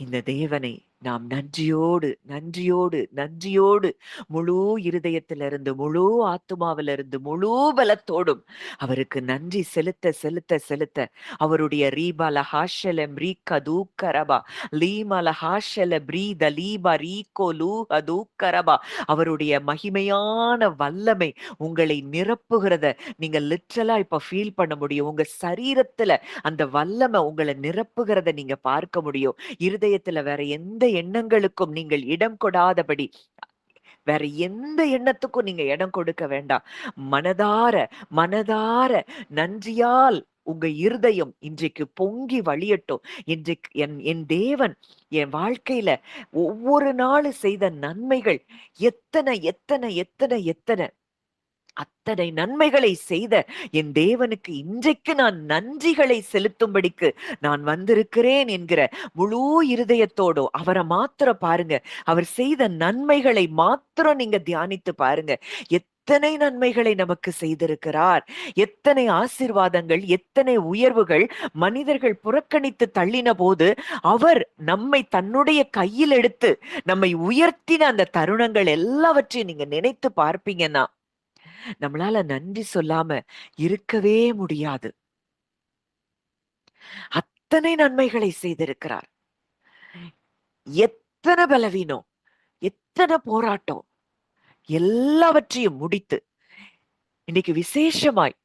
இந்த தேவனை நாம் நன்றியோடு நன்றியோடு நன்றியோடு முழு இருதயத்திலிருந்து, முழு ஆத்துமாவிலிருந்து, முழு பலத்தோடும் அவருக்கு நன்றி செலுத்த செலுத்த செலுத்த அவருடைய ரீபால ஹாஷலம் ரீக்க தூக்கரபா லீமல ஹாஷல பிரீத லீபா ரீகோ லூஹ தூக்கரபா அவருடைய மகிமையான வல்லமை உங்களை நிரப்புகிறத நீங்க லிட்ரலா இப்ப ஃபீல் பண்ண முடியும். உங்க சரீரத்துல அந்த வல்லமை உங்களை நிரப்புகிறத நீங்க பார்க்க முடியும். இருதயத்துல வேற எந்த எண்ணங்களுக்கும் நீங்கள் இடம் கொடாதபடி, வேற எந்த எண்ணத்துக்கும் நீங்க இடம் கொடுக்க வேண்டாம். மனதார மனதார நன்றியால் உங்க இருதயம் இன்றைக்கு பொங்கி வழியட்டும். இன்றைக்கு என் தேவன் என் வாழ்க்கையில ஒவ்வொரு நாளும் செய்த நன்மைகள் எத்தனை எத்தனை எத்தனை எத்தனை அத்தனை நன்மைகளை செய்த என் தேவனுக்கு இன்றைக்கு நான் நன்றிகளை செலுத்தும்படிக்கு நான் வந்திருக்கிறேன் என்கிற முழு இருதயத்தோடு அவரை மாத்திரம் பாருங்க. அவர் செய்த நன்மைகளை மாத்திரம் நீங்க தியானித்து பாருங்க. எத்தனை நன்மைகளை நமக்கு செய்திருக்கிறார், எத்தனை ஆசீர்வாதங்கள், எத்தனை உயர்வுகள். மனிதர்கள் புறக்கணித்து தள்ளின போது அவர் நம்மை தன்னுடைய கையில் எடுத்து நம்மை உயர்த்தின அந்த தருணங்கள் எல்லாவற்றையும் நீங்க நினைத்து பார்ப்பீங்கன்னா நம்மளால நன்றி சொல்லாம இருக்கவே முடியாது. அத்தனை நன்மைகளை செய்திருக்கிறார். எத்தனை பலவீனம், எத்தனை போராட்டம், எல்லாவற்றையும் முடித்து இன்னைக்கு விசேஷமாய்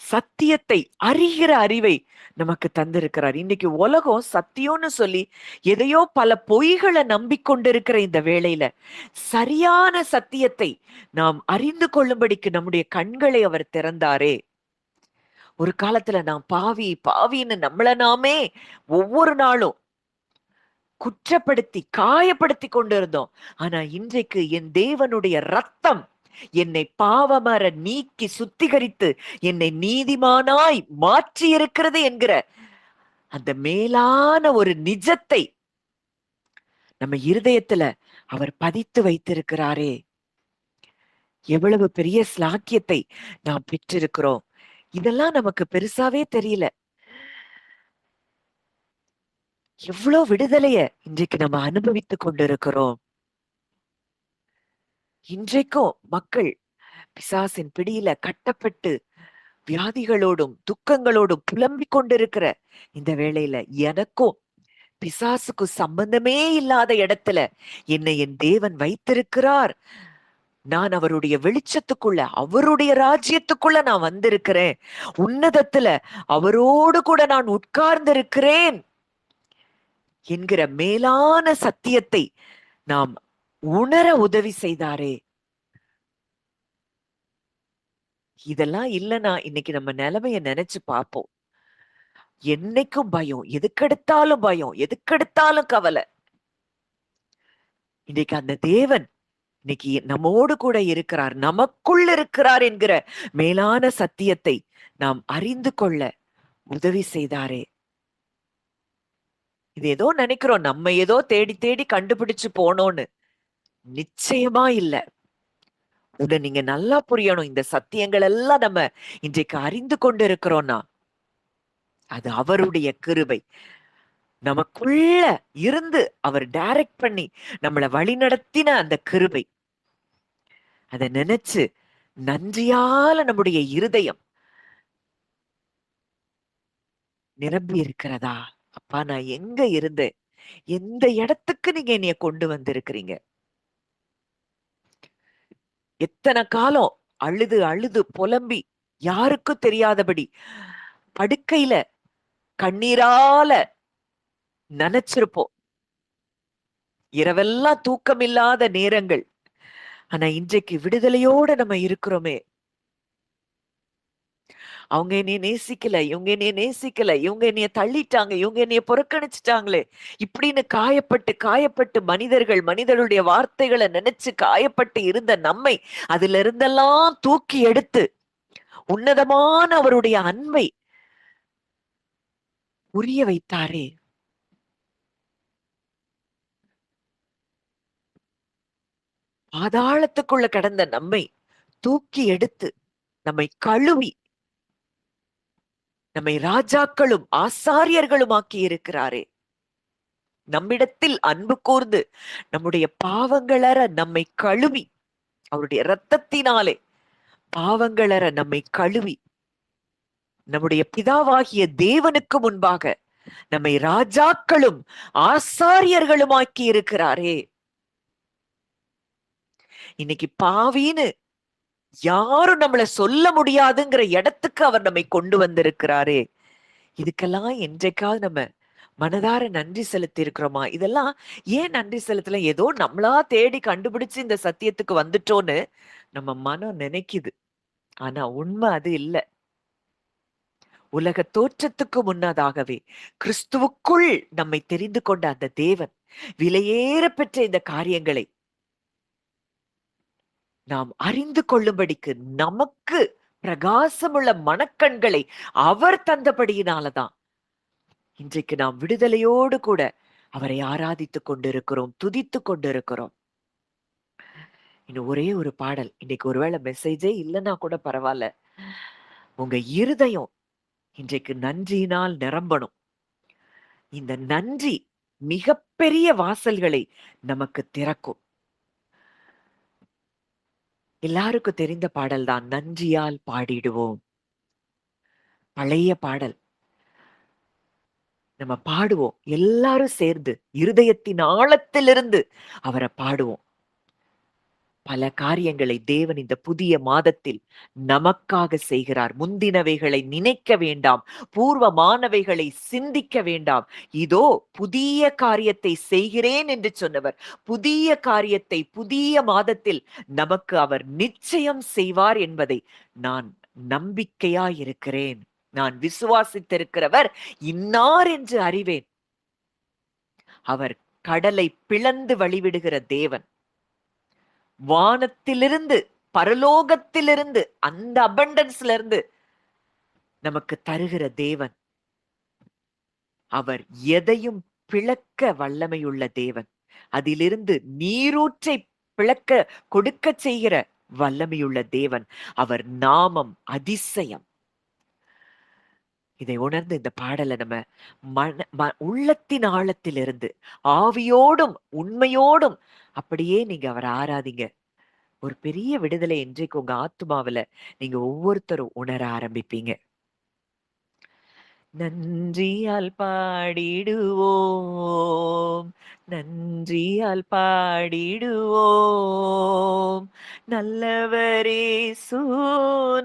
சத்தியத்தை அறிகிற அறிவை நமக்கு தந்திருக்கிறார். இன்னைக்கு உலகம் சத்தியம்னு சொல்லி எதையோ பல பொய்களை நம்பிக்கொண்டிருக்கிற இந்த வேளையில சரியான சத்தியத்தை நாம் அறிந்து கொள்ளும்படிக்கு நம்முடைய கண்களை அவர் திறந்தாரே. ஒரு காலத்துல நான் பாவி பாவின்னு நம்மள நாமே ஒவ்வொரு நாளும் குற்றப்படுத்தி காயப்படுத்தி கொண்டிருந்தோம். ஆனா இன்றைக்கு என் தேவனுடைய ரத்தம் என்னை பாவமர நீக்கி சுத்திகரித்து என்னை நீதிமானாய் மாற்றி இருக்கிறது என்கிற அந்த மேலான ஒரு நிஜத்தை நம்ம இருதயத்துல அவர் பதித்து வைத்திருக்கிறாரே. எவ்வளவு பெரிய ஸ்லாக்கியத்தை நாம் பெற்றிருக்கிறோம். இதெல்லாம் நமக்கு பெருசாவே தெரியல. எவ்வளவு விடுதலைய இன்றைக்கு நம்ம அனுபவித்துக் கொண்டிருக்கிறோம். இன்றைக்கும் மக்கள் பிசாசின் பிடியில கட்டப்பட்டு வியாதிகளோடும் துக்கங்களோடும் புலம்பிக் கொண்டிருக்கிற இந்த வேளையில எனக்கும் பிசாசுக்கும் சம்பந்தமே இல்லாத இடத்துல என்னை என் தேவன் வைத்திருக்கிறார். நான் அவருடைய வெளிச்சத்துக்குள்ள அவருடைய ராஜ்யத்துக்குள்ள நான் வந்திருக்கிறேன். உன்னதத்துல அவரோடு கூட நான் உட்கார்ந்து இருக்கிறேன் என்கிற மேலான சத்தியத்தை நாம் உணர உதவி செய்தாரே. இதெல்லாம் இல்லைன்னா இன்னைக்கு நம்ம நிலைமைய நினைச்சு பார்ப்போம். என்னைக்கும் பயம், எதுக்கெடுத்தாலும் பயம், எதுக்கெடுத்தாலும் கவலை. இன்னைக்கு அந்த தேவன் இன்னைக்கு நம்மோடு கூட இருக்கிறார், நமக்குள் இருக்கிறார் என்கிற மேலான சத்தியத்தை நாம் அறிந்து கொள்ள உதவி செய்தாரே. இது ஏதோ நினைக்கிறோம் நம்ம ஏதோ தேடி தேடி கண்டுபிடிச்சு போனோம்னு. நிச்சயமா இல்ல. உட நீங்க நல்லா புரியணும். இந்த சத்தியங்கள் எல்லாம் நம்ம இன்றைக்கு அறிந்து கொண்டு இருக்கிறோம்னா அது அவருடைய கிருபை. நமக்குள்ள இருந்து அவர் டைரக்ட் பண்ணி நம்மளை வழி நடத்தின அந்த கிருபை. அதை நினைச்சு நன்றியால நம்முடைய இருதயம் நிரம்பி இருக்கிறதா? அப்பா நான் எங்க இருந்தேன், எந்த இடத்துக்கு நீங்க என்னைய கொண்டு வந்திருக்கிறீங்க. எத்தனை காலம் அழுது அழுது புலம்பி யாருக்கும் தெரியாதபடி படுக்கையில கண்ணீரால நினைச்சிருப்போம். இரவெல்லாம் தூக்கம் இல்லாத நேரங்கள். ஆனா இன்றைக்கு விடுதலையோட நம்ம இருக்கிறோமே. அவங்க என்னைய நேசிக்கல, இவங்க என்னைய நேசிக்கல, இவங்க என்னைய தள்ளிட்டாங்க, இவங்க என்னைய புறக்கணிச்சுட்டாங்களே இப்படின்னு காயப்பட்டு காயப்பட்டு மனிதர்களுடைய வார்த்தைகளை நினைச்சு காயப்பட்டு இருந்த நம்மை அதுல இருந்தெல்லாம் தூக்கி எடுத்து உன்னதமான அவருடைய அன்பை புரிய வைத்தாரே. பாதாளத்துக்குள்ள கடந்த நம்மை தூக்கி எடுத்து நம்மை கழுவி நம்மை ராஜாக்களும் ஆசாரியர்களும் ஆக்கி இருக்கிறாரே. நம்மிடத்தில் அன்பு கூர்ந்து நம்முடைய பாவங்களற நம்மை கழுவி, அவருடைய இரத்தத்தினாலே பாவங்களற நம்மை கழுவி, நம்முடைய பிதாவாகிய தேவனுக்கு முன்பாக நம்மை ராஜாக்களும் ஆசாரியர்களுமாக்கி இருக்கிறாரே. இன்னைக்கு பாவின்னு யாரும் நம்மள சொல்ல முடியாதுங்கிற இடத்துக்கு அவர் நம்மை கொண்டு வந்திருக்கிறாரே. இதுக்கெல்லாம் என்றைக்காவது நம்ம மனதார நன்றி செலுத்தி இருக்கிறோமா? இதெல்லாம் ஏன் நன்றி செலுத்தல? ஏதோ நம்மளா தேடி கண்டுபிடிச்சு இந்த சத்தியத்துக்கு வந்துட்டோன்னு நம்ம மனம் நினைக்குது. ஆனா உண்மை அது இல்ல. உலக தோற்றத்துக்கு முன்னதாகவே கிறிஸ்துவுக்குள் நம்மை தெரிந்து கொண்ட அந்த தேவன் விலையேற பெற்ற இந்த காரியங்களை நாம் அறிந்து கொள்ளும்படிக்கு நமக்கு பிரகாசமுள்ள மனக்கண்களை அவர் தந்தபடியினாலதான் இன்றைக்கு நாம் விடுதலையோடு கூட அவரை ஆராதித்துக் கொண்டிருக்கிறோம், துதித்துக் கொண்டிருக்கிறோம். இன்னும் ஒரே ஒரு பாடல். இன்னைக்கு ஒருவேளை மெசேஜே இல்லைன்னா கூட பரவாயில்ல, உங்க இருதயம் இன்றைக்கு நன்றியினால் நிரம்பணும். இந்த நன்றி மிகப்பெரிய வாசல்களை நமக்கு திறக்கும். எல்லாருக்கும் தெரிந்த பாடல் தான், நன்றியால் பாடிடுவோம். பழைய பாடல். நம்ம பாடுவோம், எல்லாரும் சேர்ந்து இருதயத்தின் ஆழத்திலிருந்து அவரை பாடுவோம். பல காரியங்களை தேவன் இந்த புதிய மாதத்தில் நமக்காக செய்கிறார். முந்தினவைகளை நினைக்க வேண்டாம், பூர்வமானவைகளை சிந்திக்க வேண்டாம். இதோ புதிய காரியத்தை செய்கிறேன் என்று சொன்னவர் புதிய காரியத்தை புதிய மாதத்தில் நமக்கு அவர் நிச்சயம் செய்வார் என்பதை நான் நம்பிக்கையாயிருக்கிறேன். நான் விசுவாசித்திருக்கிறவர் இன்னார் என்று அறிவேன். அவர் கடலை பிளந்து வழிவிடுகிற தேவன். வானத்திலிருந்து, பரலோகத்திலிருந்து, அந்த அபண்டன்ஸ்ல இருந்து நமக்கு தருகிற தேவன். அவர் எதையும் பிளக்க வல்லமையுள்ள தேவன். அதிலிருந்து நீரூற்றை பிளக்க கொடுக்க செய்கிற வல்லமையுள்ள தேவன். அவர் நாமம் அதிசயம். இதை உணர்ந்து இந்த பாடலை நம்ம உள்ளத்தின் ஆழத்திலிருந்து ஆவியோடும் உண்மையோடும் அப்படியே நீங்க அவரை ஆராதிங்க. ஒரு பெரிய விடுதலை இன்றைக்கு உங்க ஆத்துமாவில நீங்க ஒவ்வொருத்தரும் உணர ஆரம்பிப்பீங்க. நன்றியால் பாடிடுவோம், நன்றியால் பாடிடுவோம், நல்லவரேசு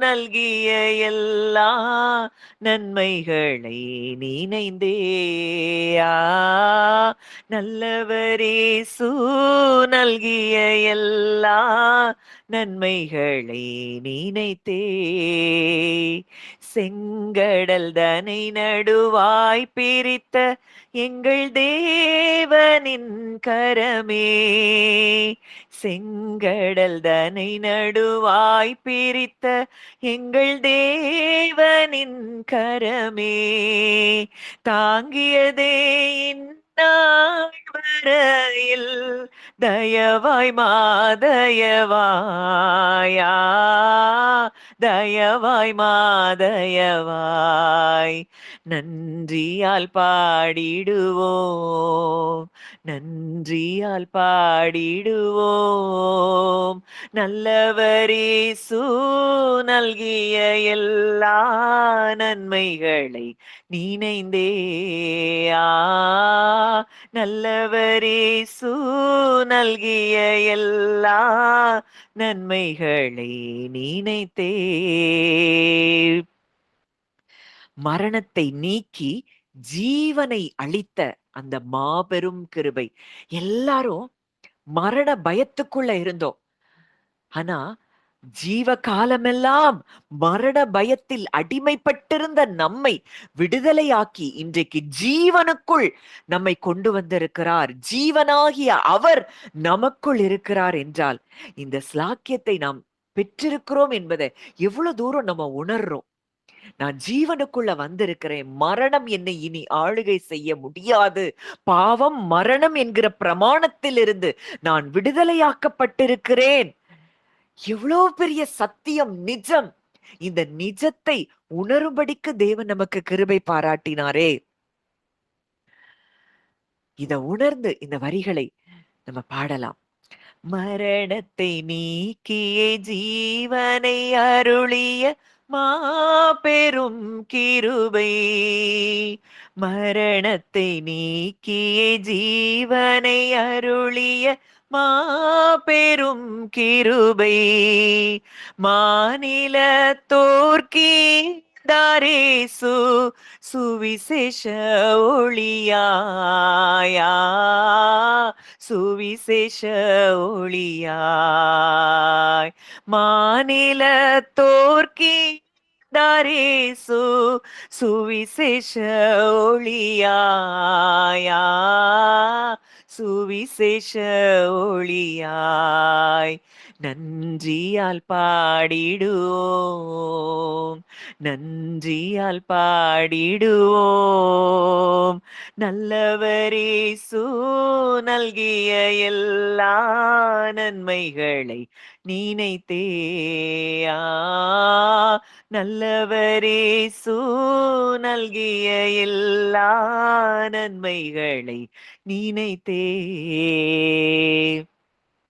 நல்கிய எல்லா நன்மைகளை நினைந்தேயா, நல்லவரேசு நல்கிய எல்லா நன்மைகளை நினைத்தே, செங்கடல் தனை நடுவாய் பிரித்த எங்கள் தேவனின் கரமே, செங்கடல் தனை நடுவாய் பிரித்த எங்கள் தேவனின் கரமே, தாங்கியதே இந்நாள் வரையில் தயவாய் மாதயவாயா, தயவாய் மாதயவாய், நன்றியால் பாடிடுவோம், நன்றியால் பாடிடுவோம், நல்லவரேசு நல்கிய எல்லா நன்மைகளை நினைந்தேயா, நல்லவரேசு நல்கிய எல்லா நன்மைகளை நினைத்தே, மரணத்தை நீக்கி ஜீவனை அளித்த அந்த மாபெரும் கிருபை. எல்லாரும் மரண பயத்துக்குள்ள இருந்தோம். ஆனா ஜீவ காலமெல்லாம் மரண பயத்தில் அடிமைப்பட்டிருந்த நம்மை விடுதலையாக்கி இன்றைக்கு ஜீவனுக்குள் நம்மை கொண்டு வந்திருக்கிறார். ஜீவனாகிய அவர் நமக்குள் இருக்கிறார் என்றால் இந்த ஸ்லாக்கியத்தை நாம் பெற்றிருக்கிறோம் என்பதை எவ்வளவு தூரம் நம்ம உணர்றோம். நான் ஜீவனுக்குள்ள வந்திருக்கிறேன், மரணம் என்னை இனி ஆளுகை செய்ய முடியாது, பாவம் மரணம் என்கிற பிரமாணத்திலிருந்து நான் விடுதலையாக்கப்பட்டிருக்கிறேன். எவ்வளவு பெரிய சத்தியம், நிஜம். இந்த நிஜத்தை உணரும்படிக்கு தேவன் நமக்கு கிருபை பாராட்டினாரே. இத உணர்ந்து இந்த வரிகளை நம்ம பாடலாம். மரணத்தை நீக்கியே ஜீவனை அருளிய மாபெரும் கிருபை. மரணத்தை நீக்கியே ஜீவனை அருளிய மாபெரும் கிருபை. மாநில தோற்கீந்தாரேசு சுவிசேஷ ஒளியாயா, சுவிசேஷ ஒளியாய். மாநில தோற்கீந்தாரேசு சுவிசேஷ ஒளியாயா, சுவிசேஷ ஒளியாய். நன்றியால் பாடிடுவோம், நன்றியால் பாடிடுவோம். நல்லவரேசு நல்கிய எல்லா நன்மைகளை நினைத்தேயா. நல்லவரேசு நல்கிய எல்லா நன்மைகளை நினைத்தே.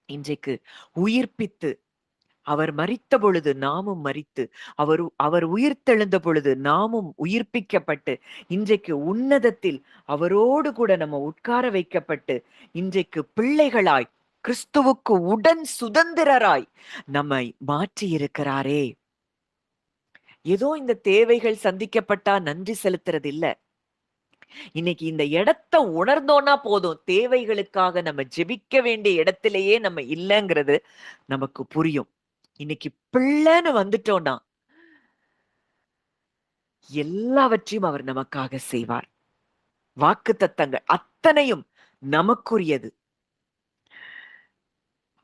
இன்றைக்கு உயிர்ப்பித்து அவர் மரித்த பொழுது நாமும் மரித்து, அவர் உயிர்த்தெழுந்த பொழுது நாமும் உயிர்ப்பிக்கப்பட்டு, இன்றைக்கு உன்னதத்தில் அவரோடு கூட நம்ம உட்கார வைக்கப்பட்டு, இன்றைக்கு பிள்ளைகளாய் கிறிஸ்துவுக்கு உடன் சுதந்திரராய் நம்மை மாற்றி இருக்கிறாரே. ஏதோ இந்த தேவைகள் சந்திக்கப்பட்டா நன்றி செலுத்துறது இல்ல. இன்னைக்கு இந்த இடத்தை உணர்ந்தோன்னா போதும், தேவைகளுக்காக நம்ம ஜெபிக்க வேண்டிய இடத்திலேயே நம்ம இல்லைங்கிறது நமக்கு புரியும். இன்னைக்கு பிள்ளைன்னு வந்துட்டோம்னா எல்லாவற்றையும் அவர் நமக்காக செய்வார். வாக்குத்தத்தங்கள் அத்தனையும் நமக்குரியது.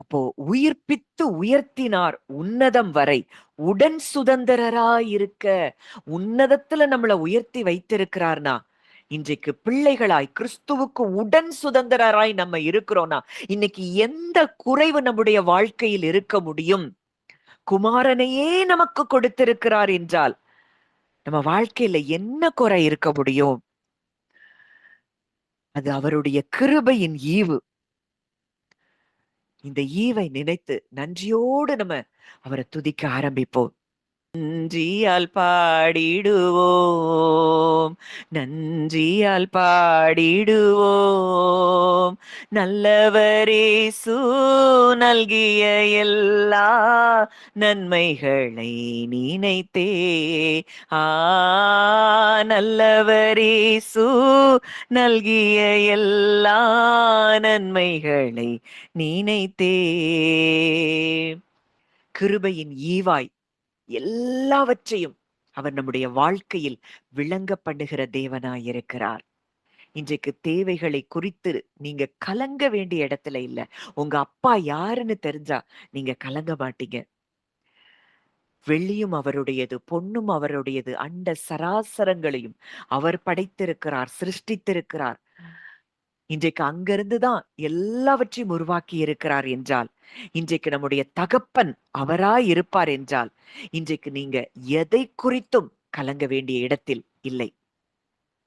அப்போ உயிர்ப்பித்து உயர்த்தினார் உன்னதம் வரை, உடன் சுதந்திரராயிருக்க. உன்னதத்துல நம்மளை உயர்த்தி வைத்திருக்கிறார்னா, இன்றைக்கு பிள்ளைகளாய் கிறிஸ்துவுக்கு உடன் சுதந்திரராய் நம்ம இருக்கிறோம்னா, இன்னைக்கு எந்த குறைவு நம்முடைய வாழ்க்கையில் இருக்க முடியும்? குமாரனையே நமக்கு கொடுத்திருக்கிறார் என்றால் நம்ம வாழ்க்கையில என்ன குறை இருக்க முடியும்? அது அவருடைய கிருபையின் ஈவு. இந்த ஈவை நினைத்து நன்றியோடு நம்ம அவரை துதிக்க ஆரம்பிப்போம். நன்றியால் பாடிடுவோம், நன்றியால் பாடிடுவோம். நல்லவரேசு நல்கிய எல்லா நன்மைகளை நினைத்தே. நல்லவரேசு நல்கிய எல்லா நன்மைகளை நினைத்தே. கிருபையின் ஈவாய் எல்லாவற்றையும் அவர் நம்முடைய வாழ்க்கையில் விளங்க பண்ணுகிற தேவனாய் இருக்கிறார். இன்றைக்கு தேவைகளை குறித்து நீங்க கலங்க வேண்டிய இடத்துல இல்ல. உங்க அப்பா யாருன்னு தெரிஞ்சா நீங்க கலங்க மாட்டீங்க. வெள்ளியும் அவருடையது, பொன்னும் அவருடையது, அண்ட சராசரங்களையும் அவர் படைத்திருக்கிறார், சிருஷ்டித்திருக்கிறார். இன்றைக்கு அங்கிருந்துதான் எல்லாவற்றையும் உருவாக்கி இருக்கிறார் என்றால், இன்றைக்கு நம்முடைய தகப்பன் அவராய் இருப்பார் என்றால், இன்றைக்கு நீங்க எதை குறித்தும் கலங்க வேண்டிய இடத்தில் இல்லை.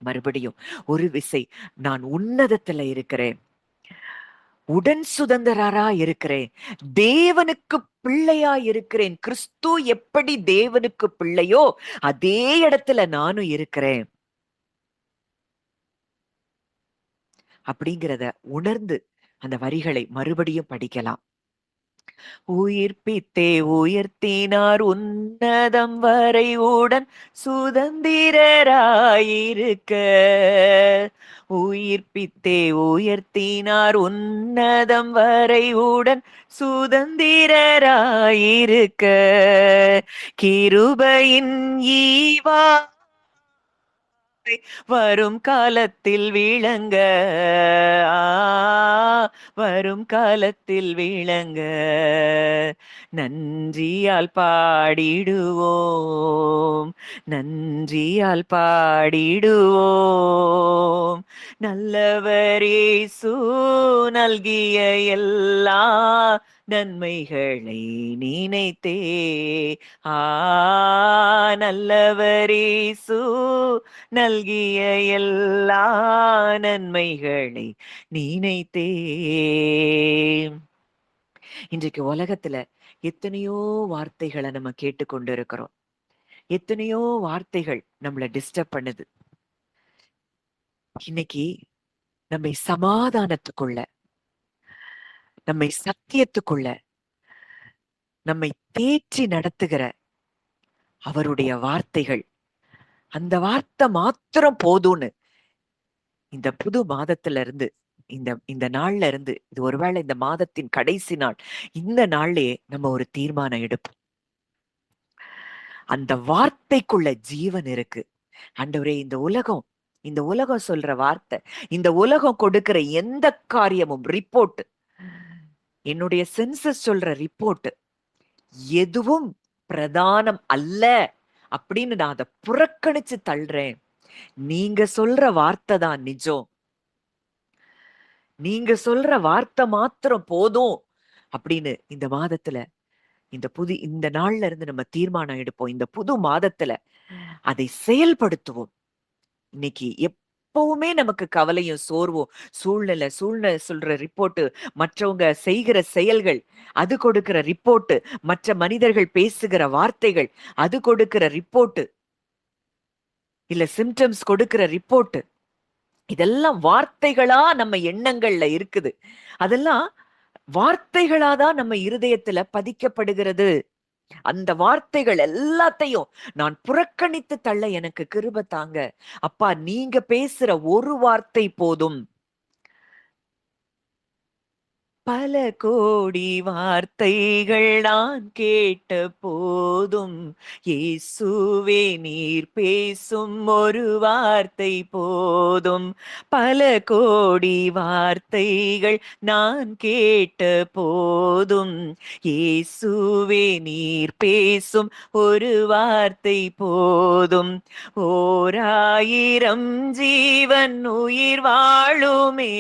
மறுபடியும் ஒரு விசை, நான் உன்னதத்துல இருக்கிறேன், உடன் சுதந்திரரா இருக்கிறேன், தேவனுக்கு பிள்ளையா இருக்கிறேன். கிறிஸ்து எப்படி தேவனுக்கு பிள்ளையோ அதே இடத்துல நானும் இருக்கிறேன் அப்படிங்கிறத உணர்ந்து அந்த வரிகளை மறுபடியும் படிக்கலாம். உயிர்ப்பித்தே உயர்த்தினார் உன்னதம் வரை உடன் சுதந்திரராயிருக்க. உயிர்ப்பித்தே உயர்த்தினார் உன்னதம் வரை உடன் சுதந்திரராயிருக்க. கிருபையின் ஈவா வரும் காலத்தில் விளங்க, வரும் காலத்தில் விளங்க. நன்றியால் பாடிடுவோம், நன்றியால் பாடிடுவோம். நல்லவரேசு நல்கிய எல்லா நன்மைகளை நினைத்தே. ஆ, நல்லவரேசு நல்கிய எல்லா நன்மைகளை நினைத்தே. இன்றைக்கு உலகத்துல எத்தனையோ வார்த்தைகளை நம்ம கேட்டுக்கொண்டு இருக்கிறோம். எத்தனையோ வார்த்தைகள் நம்மள டிஸ்டர்ப் பண்ணுது. இன்னைக்கு நம்மை சமாதானத்துக்குள்ள, நம்மை சத்தியத்துக்குள்ள, நம்மை தேற்றி நடத்துகிற அவருடைய வார்த்தைகள், அந்த வார்த்தை மாத்திரம் போதும்னு இந்த புது மாதத்துல இருந்து, இந்த இந்த நாள்ல இருந்து, இது ஒருவேளை இந்த மாதத்தின் கடைசி நாள், இந்த நாள்லயே நம்ம ஒரு தீர்மானம் எடுப்போம். அந்த வார்த்தைக்குள்ள ஜீவன் இருக்கு. ஆண்டவரே, இந்த உலகம் சொல்ற வார்த்தை, இந்த உலகம் கொடுக்கிற எந்த காரியமும் ரிப்போர்ட், என்னுடைய சென்சஸ் சொல்ற ரிப்போர்ட் எதுவும் பிரதானம் அல்ல அப்படின்னு நான் அதை புறக்கணிச்சு தள்ளுறேன். நீங்க சொல்ற வார்த்தை தான் நிஜம். நீங்க சொல்ற வார்த்தை மாத்திரம் போதும் அப்படின்னு இந்த மாதத்துல, இந்த நாள்ல இருந்து நம்ம தீர்மானம் எடுப்போம். இந்த புது மாதத்துல அதை செயல்படுத்துவோம். இன்னைக்கு எப்பவுமே நமக்கு கவலையும் சோர்வும், சூழ்நிலை சொல்ற ரிப்போர்ட், மற்றவங்க செய்கிற செயல்கள் அது கொடுக்கிற ரிப்போர்ட், மற்ற மனிதர்கள் பேசுகிற வார்த்தைகள் அது கொடுக்கிற ரிப்போர்ட், இல்ல சிம்டம்ஸ் கொடுக்கிற ரிப்போர்ட், இதெல்லாம் வார்த்தைகளா நம்ம எண்ணங்கள்ல இருக்குது. அதெல்லாம் வார்த்தைகளாதான் நம்ம இருதயத்துல பதிக்கப்படுகிறது. அந்த வார்த்தைகள் எல்லாத்தையும் நான் புறக்கணித்து தள்ள எனக்கு கிருபை தாங்க. அப்பா, நீங்க பேசுற ஒரு வார்த்தை போதும். பல கோடி வார்த்தைகள் நான் கேட்ட போதும், இயேசுவே நீர் பேசும் ஒரு வார்த்தை போதும். பல கோடி வார்த்தைகள் நான் கேட்ட போதும், இயேசுவே நீர் பேசும் ஒரு வார்த்தை போதும். ஓராயிரம் ஜீவன் உயிர் வாழுமே,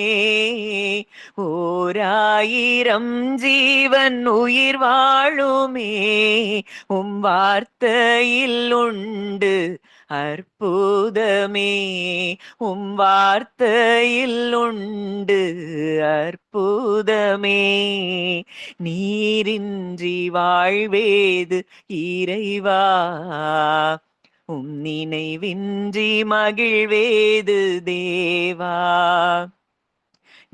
ஓராயிரம் ஜீவன் உயிர் வாழுமே, உம் வார்த்தையில் உண்டு அற்புதமே, உம் வார்த்தையில் உண்டு அற்புதமே. நீரின்றி வாழ்வேது இறைவா, உம் நினைவின்றி மகிழ்வேது தேவா.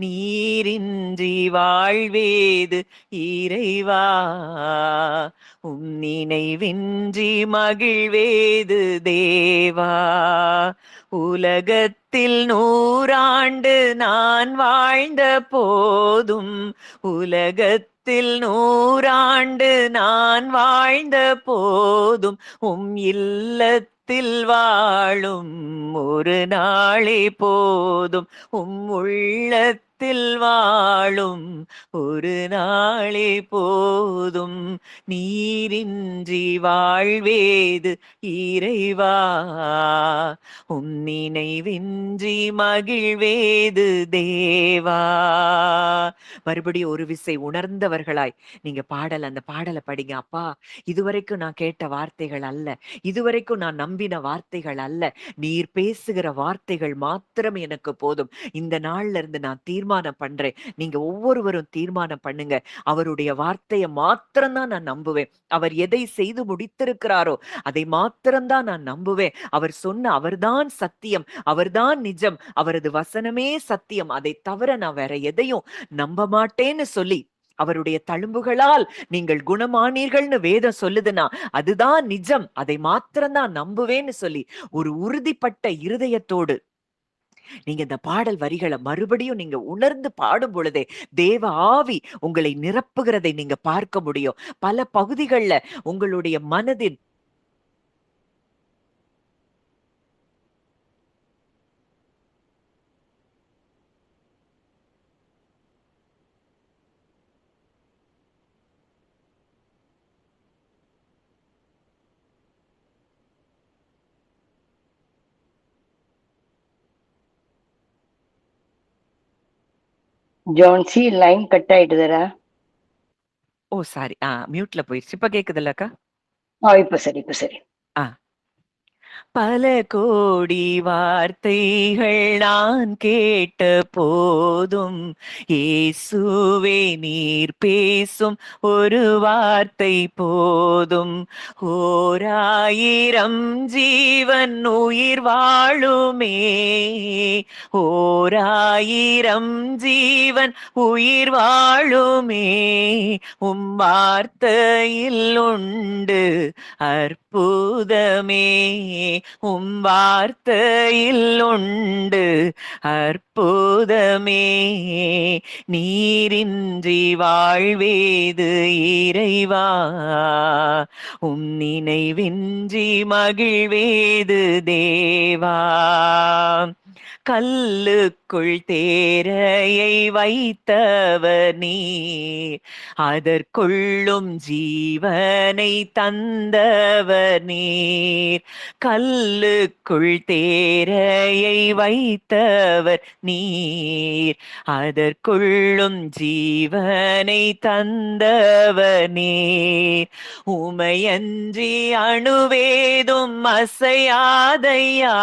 நீரின்றி வாழ்வேது இறைவா, உம் நினைவின்றி மகிழ்வேது தேவா. உலகத்தில் 100 நான் வாழ்ந்த போதும், உலகத்தில் 100 நான் வாழ்ந்த போதும், உம் இல்லத்தில் வாழும் ஒரு நாளே போதும், உம் உள்ளத்தில் வாழும் ஒரு நாளே போதும். நீரின்றி வாழ்வேது இறைவா, உம் நினைவின்றி மகிழ்வேது தேவா. மறுபடியும் ஒரு விசை உணர்ந்தவர்களாய் நீங்க அந்த பாடலை படிங்க. அப்பா, இதுவரைக்கும் நான் கேட்ட வார்த்தைகள் அல்ல, இதுவரைக்கும் நான் நம்பின வார்த்தைகள் அல்ல, நீர் பேசுகிற வார்த்தைகள் மாத்திரம் எனக்கு போதும். இந்த நாள்ல இருந்து நான் தீர்மானம் பண்றேன். நீங்க ஒவ்வொருவரும் தீர்மானம் பண்ணுங்க. அவருடைய வார்த்தையை மாத்திரம்தான் நான் நம்புவேன். அவர் எதை செய்து முடித்திருக்கிறாரோ அதை மாத்திரம்தான் நான் நம்புவேன். அவர் சொன்ன அவர்தான் சத்தியம், அவர்தான் நிஜம், அவரது வசனமே சத்தியம், அதை தவிர நான் வேற எதையும் நம்ப மாட்டேன்னு சொல்லி, அவருடைய தழும்புகளால் நீங்கள் குணமானீர்கள்னு வேதம் சொல்லுதுன்னா அதுதான் நிஜம், அதை மாத்திரம்தான் நம்புவேன்னு சொல்லி ஒரு உறுதிப்பட்ட இருதயத்தோடு நீங்க இந்த பாடல் வரிகளை மறுபடியும் நீங்க உணர்ந்து பாடும் பொழுதே தேவ ஆவி உங்களை நிரப்புகிறதை நீங்க பார்க்க முடியும். பல பகுதிகளில் உங்களுடைய மனதின் ஜான்சி லைன் கட் ஆயிடுதுடா. ஓ! சாரி. மியூட்ல போயிருச்சு. இப்ப கேக்குதுல்லக்கா? இப்ப சரி, இப்ப சரி. ஆ. பல கோடி வார்த்தைகள் நான் கேட்ட போதும், இயேசுவே நீர் பேசும் ஒரு வார்த்தை போதும். ஓராயிரம் ஜீவன் உயிர் வாழுமே, ஓராயிரம் ஜீவன் உயிர் வாழுமே, வார்த்தையில் உண்டு அற்புதமே, வார்த்தையில் உண்டு அற்புதமே. நீரின்றி வாழ்வேது இறைவா, நினைவின்றி மகிழ்வேது தேவா. கல்லுக்குள் தேரையை வைத்தவர் நீர், அதற்குள்ளும் ஜீவனை தந்தவர் நீர். கல்லுக்குள் தேரையை வைத்தவர் நீர், அதற்குள்ளும் ஜீவனை தந்தவர் நீர். உமையன்றி அணுவேதும் அசையாதையா,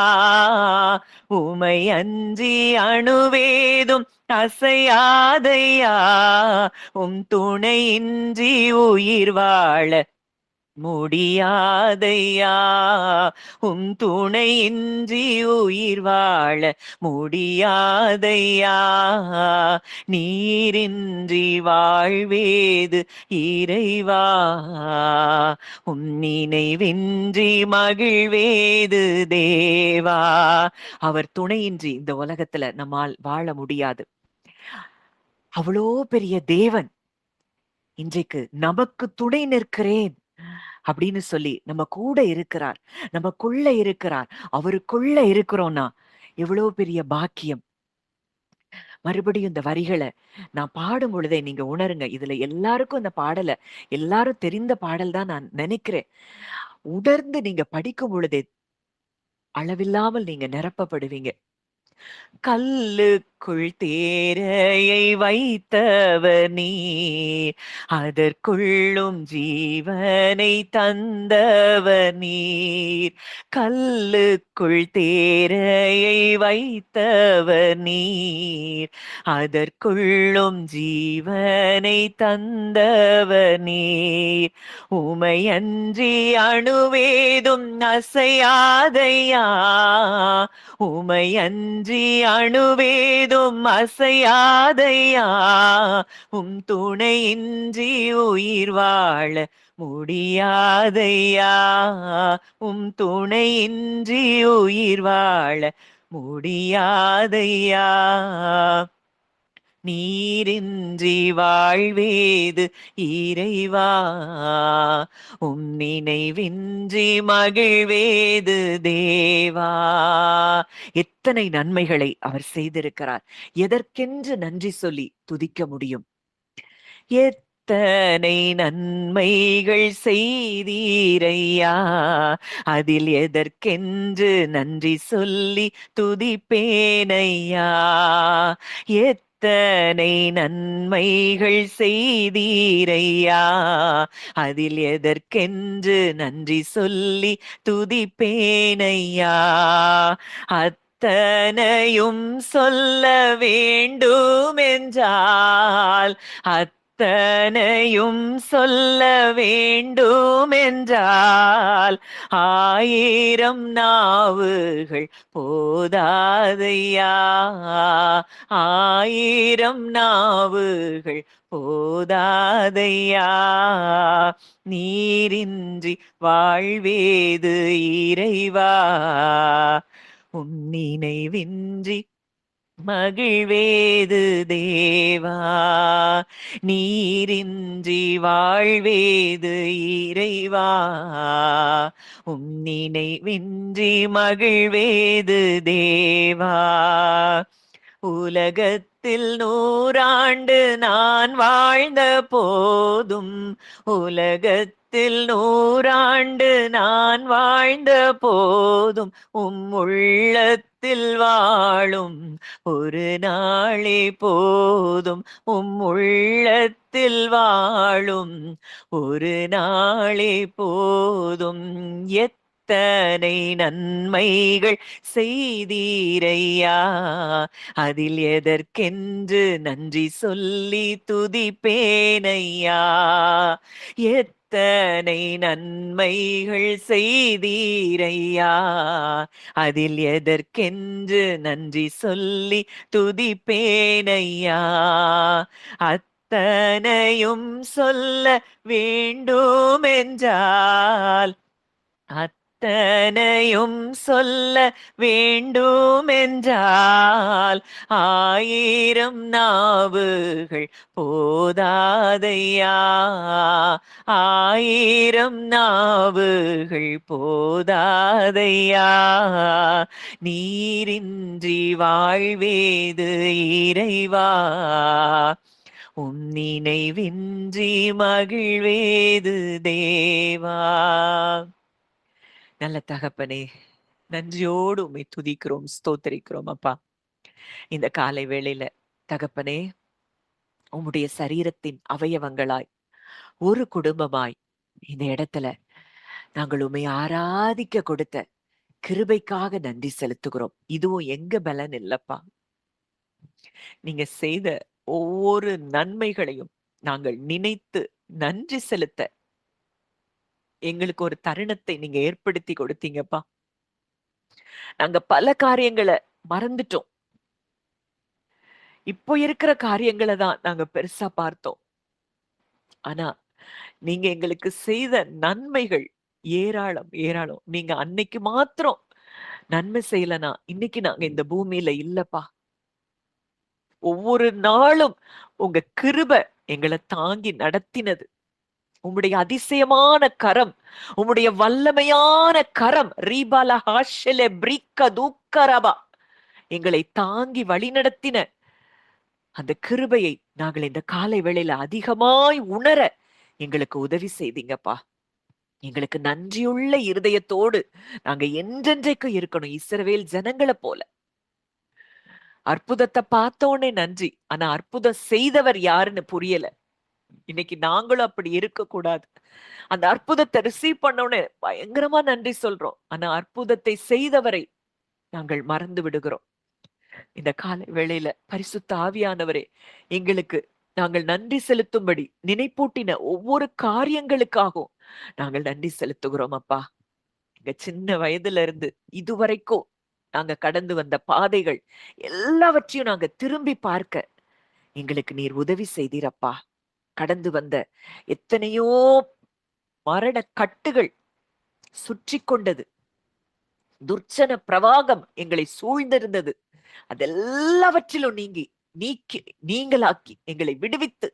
உமையன்றி அணுவேதும் அசையாதையா, துணையின்றி உயிர் வாழ முடியாதையா, துணையின்றி உயிர் வாழ முடியாதையா. நீரின்றி வாழ்வேது இறைவா, நினைவின்றி மகிழ்வேது தேவா. அவர் துணையின்றி இந்த உலகத்துல நம்மால் வாழ முடியாது. அவ்வளோ பெரிய தேவன் இன்றைக்கு நமக்கு துணை நிற்கிறேன் அப்படின்னு சொல்லி நம்ம கூட இருக்கிறார், நமக்குள்ள இருக்கிறார். அவருக்குள்ள இருக்கிறோம்னா எவ்வளவு பெரிய பாக்கியம். மறுபடியும் இந்த வரிகளை நான் பாடும் பொழுதே நீங்க உணருங்க. இதுல எல்லாருக்கும் இந்த பாடலை எல்லாரும் தெரிந்த பாடல் தான் நான் நினைக்கிறேன். உணர்ந்து நீங்க படிக்கும் பொழுதே அளவில்லாமல் நீங்க நிரப்பப்படுவீங்க. கல்லுக்குள் தேரையை வைத்தவர் நீர், அதற்குள்ளும் ஜீவனை தந்தவர் நீர். கல்லுக்குள் தேரையை வைத்தவர் நீர், அதற்குள்ளும் ஜீவனை தந்தவர் நீர். உமையன்றி அணுவேதும் அசையாதையா, உமையன்றி அணுவேதும் அசையாதையா, துணையின்றி உயிர் வாழ முடியாதையா, துணையின்றி உயிர் வாழ முடியாதையா. நீரின்றி வாழ்வேது இறைவா, நினைவின்றி மகிழ்வேது தேவா. எத்தனை நன்மைகளை அவர் செய்திருக்கிறார். எதற்கென்று நன்றி சொல்லி துதிக்க முடியும்? எத்தனை நன்மைகள் செய்தீரையா, அதில் எதற்கென்று நன்றி சொல்லி துதிப்பேனையா. எத்தனை நன்மைகள் செய்தீரையா, அதில் எதற்கென்று நன்றி சொல்லி துதிப்பேனையா. அத்தனையும் சொல்ல வேண்டுமென்றால், அத்தனையும் சொல்ல வேண்டுமென்றால், 1000 நாவுகள் போதாதையா, 1000 நாவுகள் போதாதையா. நீரின்றி வாழ்வேது இறைவா, நினைவின்றி மகிழ்வேது தேவா. நீரின்றி வாழ்வேது இறைவா, நினைவின்றி மகிழ்வேது தேவா. உலகத்தில் 100 ஆண்டு நான் வாழ்ந்த போதும், உலகத்தில் உலகத்தில் 100 நான் வாழ்ந்த போதும் உள்ளத்தில் வாழும் ஒரு நாளே போதும் உள்ளத்தில் வாழும் ஒரு நாளே போதும். எத்தனை நன்மைகள் செய்தீரையா, அதில் எதற்கென்று நன்றி சொல்லி துதிப்பேனையா. எத்தனை நன்மைகள் செய்தீரையா, அதில் எதற்கென்று நன்றி சொல்லி துதிப்பேனையா. அத்தனையும் சொல்ல வேண்டுமென்றால், அத்தனையும் சொல்ல வேண்டுமென்றால் 1000 நாவுகள் போதாதையா, 1000 நாவுகள் போதாதையா. நீரின்றி வாழ்வேது இறைவா, உம் நினைவின்றி மகிழ்வேது தேவா. நல்ல தகப்பனே, நன்றியோடு உம்மை துதிக்கிறோம், ஸ்தோத்தரிக்கிறோம் அப்பா. இந்த காலை வேளையில தகப்பனே, உம்முடைய சரீரத்தின் அவயவங்களாய் ஒரு குடும்பமாய் இந்த இடத்துல நாங்கள் உம்மை ஆராதிக்க கொடுத்த கிருபைக்காக நன்றி செலுத்துகிறோம். இதுவும் எங்க பலன் இல்லப்பா, நீங்க செய்த ஒவ்வொரு நன்மைகளையும் நாங்கள் நினைத்து நன்றி செலுத்த எங்களுக்கு ஒரு தருணத்தை நீங்க ஏற்படுத்தி கொடுத்தீங்கப்பா. நாங்க பல காரியங்களை மறந்துட்டோம். இப்போ இருக்கிற காரியங்களை தான் நாங்க பெருசா பார்த்தோம். ஆனா நீங்க எங்களுக்கு செய்த நன்மைகள் ஏராளம் ஏராளம். நீங்க அன்னைக்கு மாத்திரம் நன்மை செய்யலனா இன்னைக்கு நாங்க இந்த பூமியில இல்லப்பா. ஒவ்வொரு நாளும் உங்க கிருபை எங்களை தாங்கி நடத்தினது. உம்முடைய அதிசயமான கரம், உம்முடைய வல்லமையான கரம் ரீபால ஹாஷெலே பிரிக்க தூக்கரபா எங்களை தாங்கி வழிநடத்தின அந்த கிருபையை நாங்கள் இந்த காலை வேளையில அதிகமாய் உணர எங்களுக்கு உதவி செய்தீங்கப்பா. எங்களுக்கு நன்றியுள்ள இருதயத்தோடு நாங்க என்றென்றைக்கும் இருக்கணும், இஸ்ரவேல் ஜனங்களை போல. அற்புதத்தை பார்த்தோன்னே நன்றி, ஆனா அற்புதம் செய்தவர் யாருன்னு புரியல. இன்னைக்கு நாங்களும் அப்படி இருக்க கூடாது. அந்த அற்புதத்தை ரிசீவ் பண்ணோன்னு பயங்கரமா நன்றி சொல்றோம், ஆனா அற்புதத்தை செய்தவரை நாங்கள் மறந்து விடுகிறோம். இந்த காலை வேளையில பரிசுத்த ஆவியானவரே, எங்களுக்கு நாங்கள் நன்றி செலுத்தும்படி நினைப்பூட்டின ஒவ்வொரு காரியங்களுக்காகவும் நாங்கள் நன்றி செலுத்துகிறோம் அப்பா. எங்க சின்ன வயதுல இருந்து இதுவரைக்கும் நாங்க கடந்து வந்த பாதைகள் எல்லாவற்றையும் நாங்க திரும்பி பார்க்க எங்களுக்கு நீர் உதவி செய்தீரப்பா. கடந்து வந்த எத்தனையோ மரண கட்டுகள் சுற்றி கொண்டது, துர்ச்சன பிரவாகம் எங்களை சூழ்ந்திருந்தது. அதெல்லாவற்றிலும் நீங்களாக்கி எங்களை விடுவித்து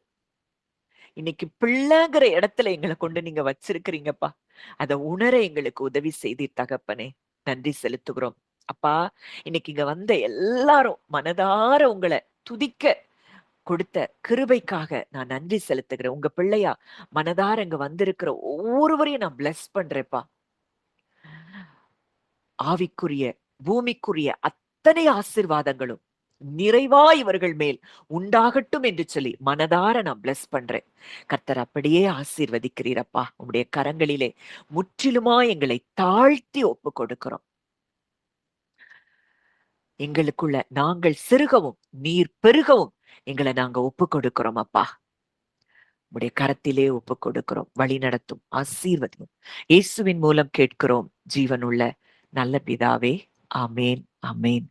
இன்னைக்கு பிள்ளைங்கிற இடத்துல எங்களை கொண்டு நீங்க வச்சிருக்கிறீங்கப்பா. அத உணர எங்களுக்கு உதவி செய்தீர் தகப்பனே. நன்றி செலுத்துகிறோம் அப்பா. இன்னைக்கு இங்க வந்த எல்லாரும் மனதார உங்களை துதிக்க கொடுத்த கிருபைக்காக நான் நன்றி செலுத்துகிறேன். உங்க பிள்ளையா மனதார இங்க வந்திருக்கிற ஒவ்வொருவரையும் நான் பிளஸ் பண்றேன்ப்பா. ஆவிக்குரிய பூமிக்குரிய அத்தனை ஆசீர்வாதங்களும் நிறைவா இவர்கள் மேல் உண்டாகட்டும் என்று சொல்லி மனதார நான் பிளஸ் பண்றேன். கர்த்தர் அப்படியே ஆசீர்வதிக்கிறீரப்பா. உங்களுடைய கரங்களிலே முற்றிலுமா எங்களை தாழ்த்தி ஒப்பு கொடுக்கிறோம். எங்களுக்குள்ள நாங்கள் சிறுகவும் நீர் பெருகவும் எங்களை நாங்க ஒப்பு கொடுக்கிறோம் அப்பா. உடைய கரத்திலே ஒப்பு கொடுக்கிறோம். வழி நடத்தும், ஆசீர்வதியும். இயேசுவின் மூலம் கேட்கிறோம் ஜீவனுள்ள நல்ல பிதாவே. ஆமேன், ஆமேன்.